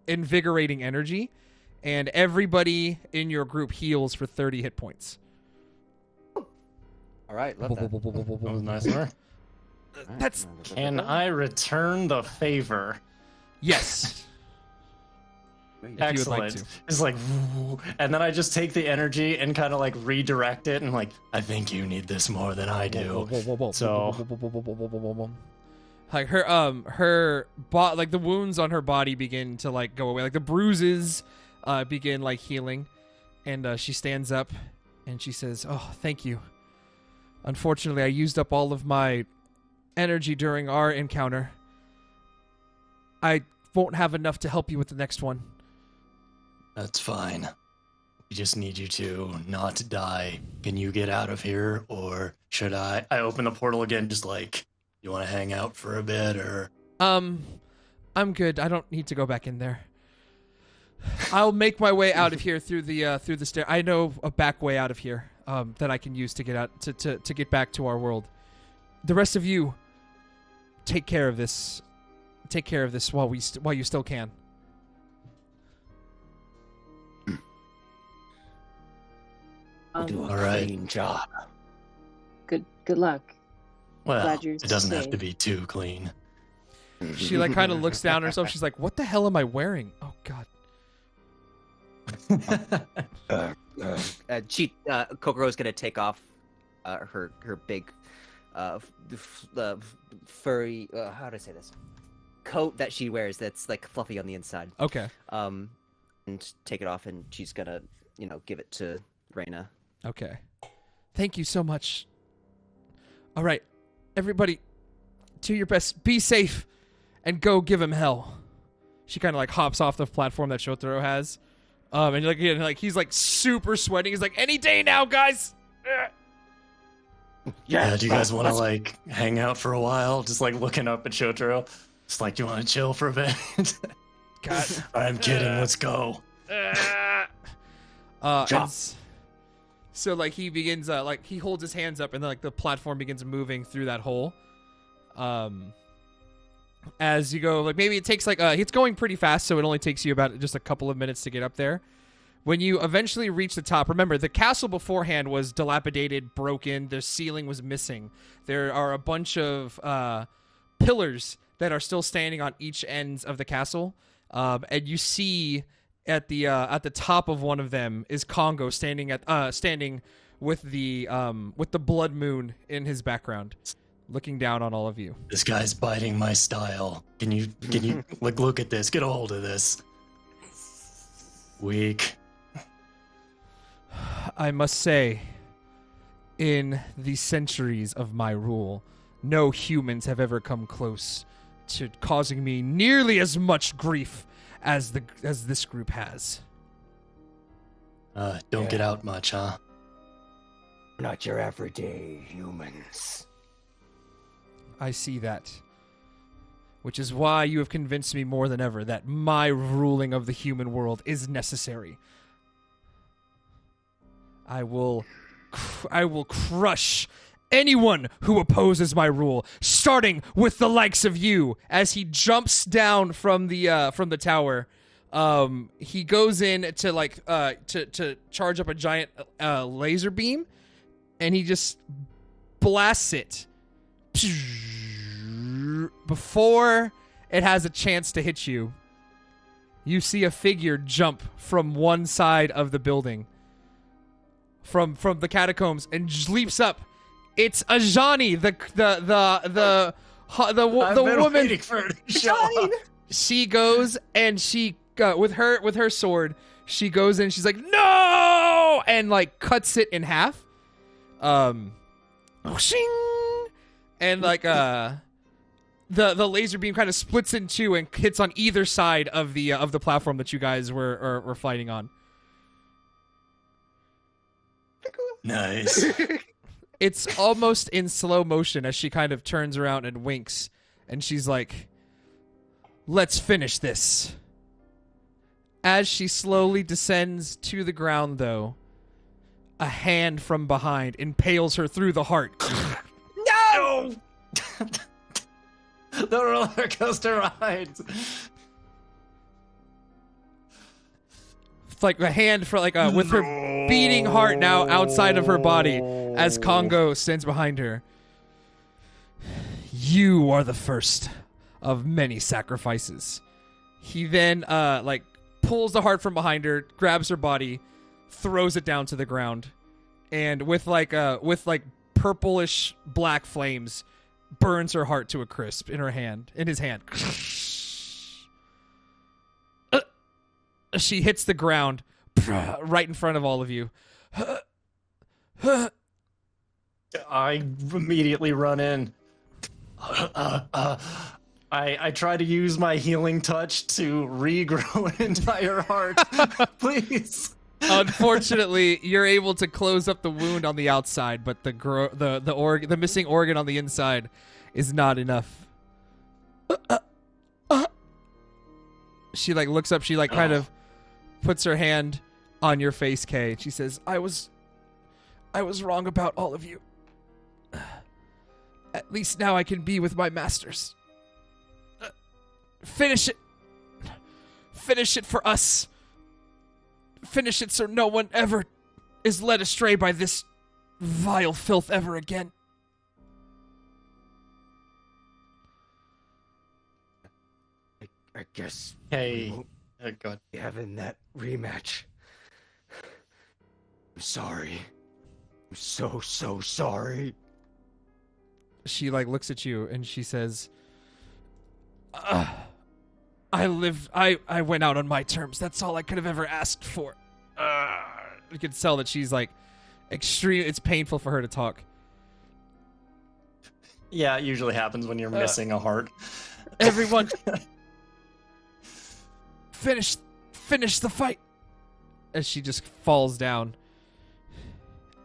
invigorating energy, and everybody in your group heals for 30 hit points. All right, love that. That was nice work. That's Can I return the favor? yes. Wait, If you would Excellent. like to. It's like, woo, and then I just take the energy and kind of like redirect it, and like, I think you need this more than I do. So- like like the wounds on her body begin to like go away, like the bruises begin like healing, and she stands up and she says, "Oh, thank you. Unfortunately, I used up all of my energy during our encounter. I won't have enough to help you with the next one." That's fine. We just need you to not die. Can you get out of here, or should I? I open the portal again, just like, You want to hang out for a bit, or I'm good. I don't need to go back in there. I'll make my way out of here through the stair. I know a back way out of here that I can use to get out to get back to our world. The rest of you, take care of this. Take care of this while you still can. Do a All right. clean job. Good luck. well, Glad you're it doesn't have safe. to be too clean. She like kind of looks down at herself. She's like, "What the hell am I wearing? Oh God." Kokoro's gonna take off her big furry how do I say this coat that she wears that's like fluffy on the inside. Okay. And take it off, and she's gonna give it to Reina. Okay. Thank you so much. All right, everybody, do your best. Be safe, and go give him hell. She kind of like hops off the platform that Shotaro has, and like he's like super sweating. He's like, "Any day now, guys." Yeah, do you guys want to like hang out for a while? Just like looking up at Shotaro. Just like, do you want to chill for a bit? God. I'm kidding. Let's go. So like he begins like he holds his hands up, and then like the platform begins moving through that hole. As you go, like maybe it takes like it's going pretty fast, so it only takes you about just a couple of minutes to get up there. When you eventually reach the top, remember the castle beforehand was dilapidated, broken. The ceiling was missing. There are a bunch of pillars that are still standing on each ends of the castle, and you see at the top of one of them is Congo standing with the blood moon in his background, looking down on all of you. This guy's biting my style. Can you like look at this? Get a hold of this. Weak. I must say, in the centuries of my rule, no humans have ever come close to causing me nearly as much grief as this group has. Don't get out much, huh? Not your everyday humans. I see that. Which is why you have convinced me more than ever that my ruling of the human world is necessary. I will crush anyone who opposes my rule, starting with the likes of you. As he jumps down from the tower, he goes in to like to charge up a giant laser beam, and he just blasts it before it has a chance to hit you. You see a figure jump from one side of the building, from the catacombs, and leaps up. It's Ajani, the woman. waiting for her to show up. She goes and she with her sword. She goes in. She's like, no, and like cuts it in half. Shing! And like the laser beam kind of splits in two and hits on either side of the platform that you guys were fighting on. Nice. It's almost in slow motion as she kind of turns around and winks, and she's like, Let's finish this. As she slowly descends to the ground, though, a hand from behind impales her through the heart. No! The roller coaster rides. It's like a hand for with her beating heart now outside of her body as Congo stands behind her. You are the first of many sacrifices. He then pulls the heart from behind her, grabs her body, throws it down to the ground, and with purplish black flames, burns her heart to a crisp in his hand. She hits the ground right in front of all of you. I immediately run in. I try to use my healing touch to regrow an entire heart. Please. Unfortunately, you're able to close up the wound on the outside, but the missing organ on the inside is not enough. She looks up. She kind of puts her hand on your face, Kay. She says, "I was wrong about all of you. At least now I can be with my masters. Finish it. Finish it for us. Finish it so no one ever is led astray by this vile filth ever again." I guess Hey, we won't God. be having that rematch. I'm sorry. I'm so sorry. She looks at you and she says, I went out on my terms. That's all I could have ever asked for. You can tell that she's extreme. It's painful for her to talk. Yeah, it usually happens when you're missing a heart. Everyone, finish the fight. As she just falls down,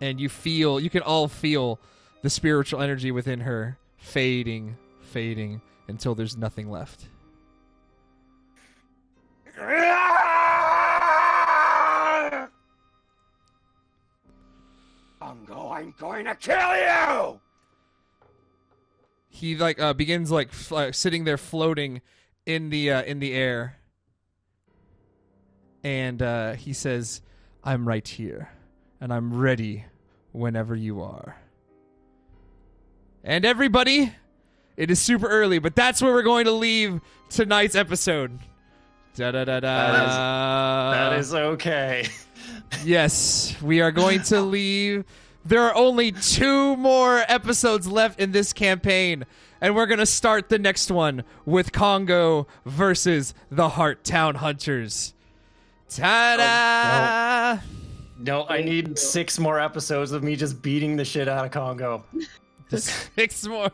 and you can all feel the spiritual energy within her fading until there's nothing left. Congo, I'm going to kill you! He begins sitting there floating in the air, and he says, "I'm right here, and I'm ready whenever you are." And everybody, it is super early, but that's where we're going to leave tonight's episode. That is okay. Yes, we are going to leave. There are only 2 more episodes left in this campaign, and we're going to start the next one with Congo versus the Heart Town Hunters. Ta-da! No, I need 6 more episodes of me just beating the shit out of Congo. 6 more.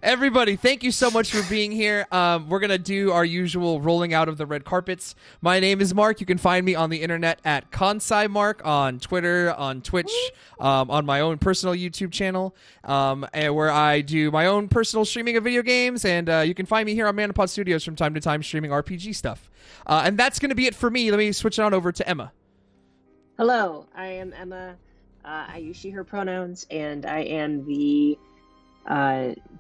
Everybody, thank you so much for being here. We're going to do our usual rolling out of the red carpets. My name is Mark. You can find me on the internet at Kansai Mark, on Twitter, on Twitch, on my own personal YouTube channel, and where I do my own personal streaming of video games. And you can find me here on Manapod Studios from time to time streaming RPG stuff. And that's going to be it for me. Let me switch it on over to Emma. Hello, I am Emma. I use she, her pronouns, and I am the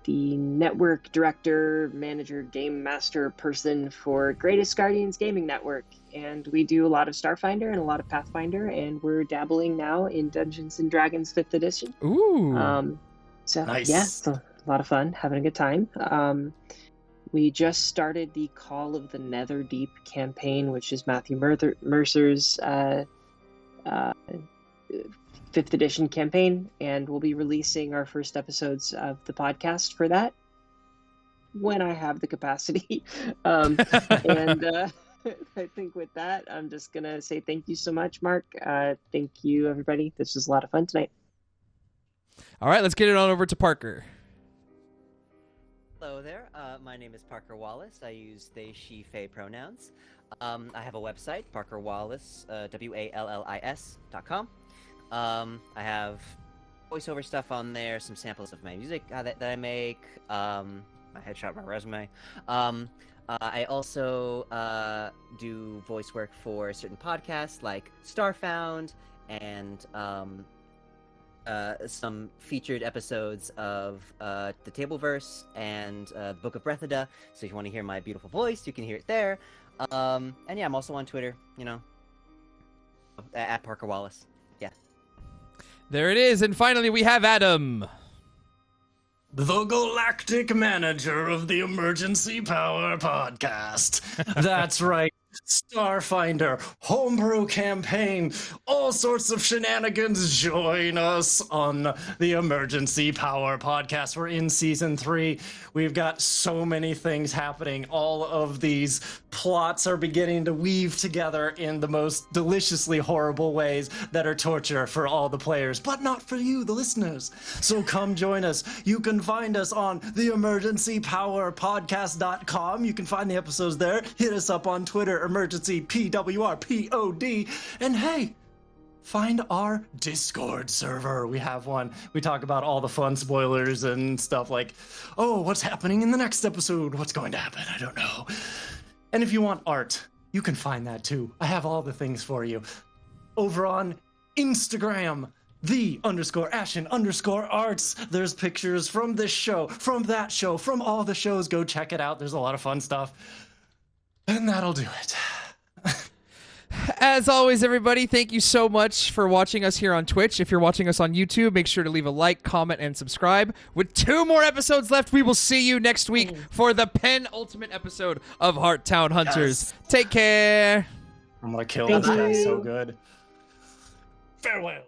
network director, manager, game master person for Greatest Guardians Gaming Network. And we do a lot of Starfinder and a lot of Pathfinder, and we're dabbling now in Dungeons and Dragons 5th edition. Ooh. So Nice. yeah, it's a lot of fun, having a good time. We just started the Call of the Netherdeep campaign, which is Matthew Mercer's 5th edition campaign, and we'll be releasing our first episodes of the podcast for that when I have the capacity. And I think with that, I'm just gonna say thank you so much, Mark. Thank you, everybody. This was a lot of fun tonight. All right, let's get it on over to Parker. Hello there. My name is Parker Wallace. I use they, she, they pronouns. I have a website, parkerwallace, WALLIS.com. I have voiceover stuff on there, some samples of my music that I make, my headshot, my resume. I also do voice work for certain podcasts like Starfound and some featured episodes of the Tableverse and the Book of Brethida. So if you want to hear my beautiful voice, you can hear it there. And yeah, I'm also on Twitter, at Parker Wallace. Yeah. There it is. And finally, we have Adam. The galactic manager of the Emergency Power Podcast. That's right. Starfinder, homebrew campaign, all sorts of shenanigans. Join us on the Emergency Power Podcast. We're in season 3. We've got so many things happening. All of these plots are beginning to weave together in the most deliciously horrible ways that are torture for all the players, but not for you, the listeners. So come join us. You can find us on the emergencypowerpodcast.com. You can find the episodes there. Hit us up on Twitter, emergency PWRPOD. And hey, find our Discord server. We have one. We talk about all the fun spoilers and stuff like, oh, what's happening in the next episode? What's going to happen? I don't know. And if you want art, you can find that too. I have all the things for you. Over on Instagram, _Ashen_arts. There's pictures from this show, from that show, from all the shows. Go check it out. There's a lot of fun stuff. And that'll do it. As always, everybody, thank you so much for watching us here on Twitch. If you're watching us on YouTube, make sure to leave a like, comment, and subscribe. With 2 more episodes left, we will see you next week for the penultimate episode of Hearttown Hunters. Yes. Take care. I'm gonna kill Thank this guy you. so good. Farewell.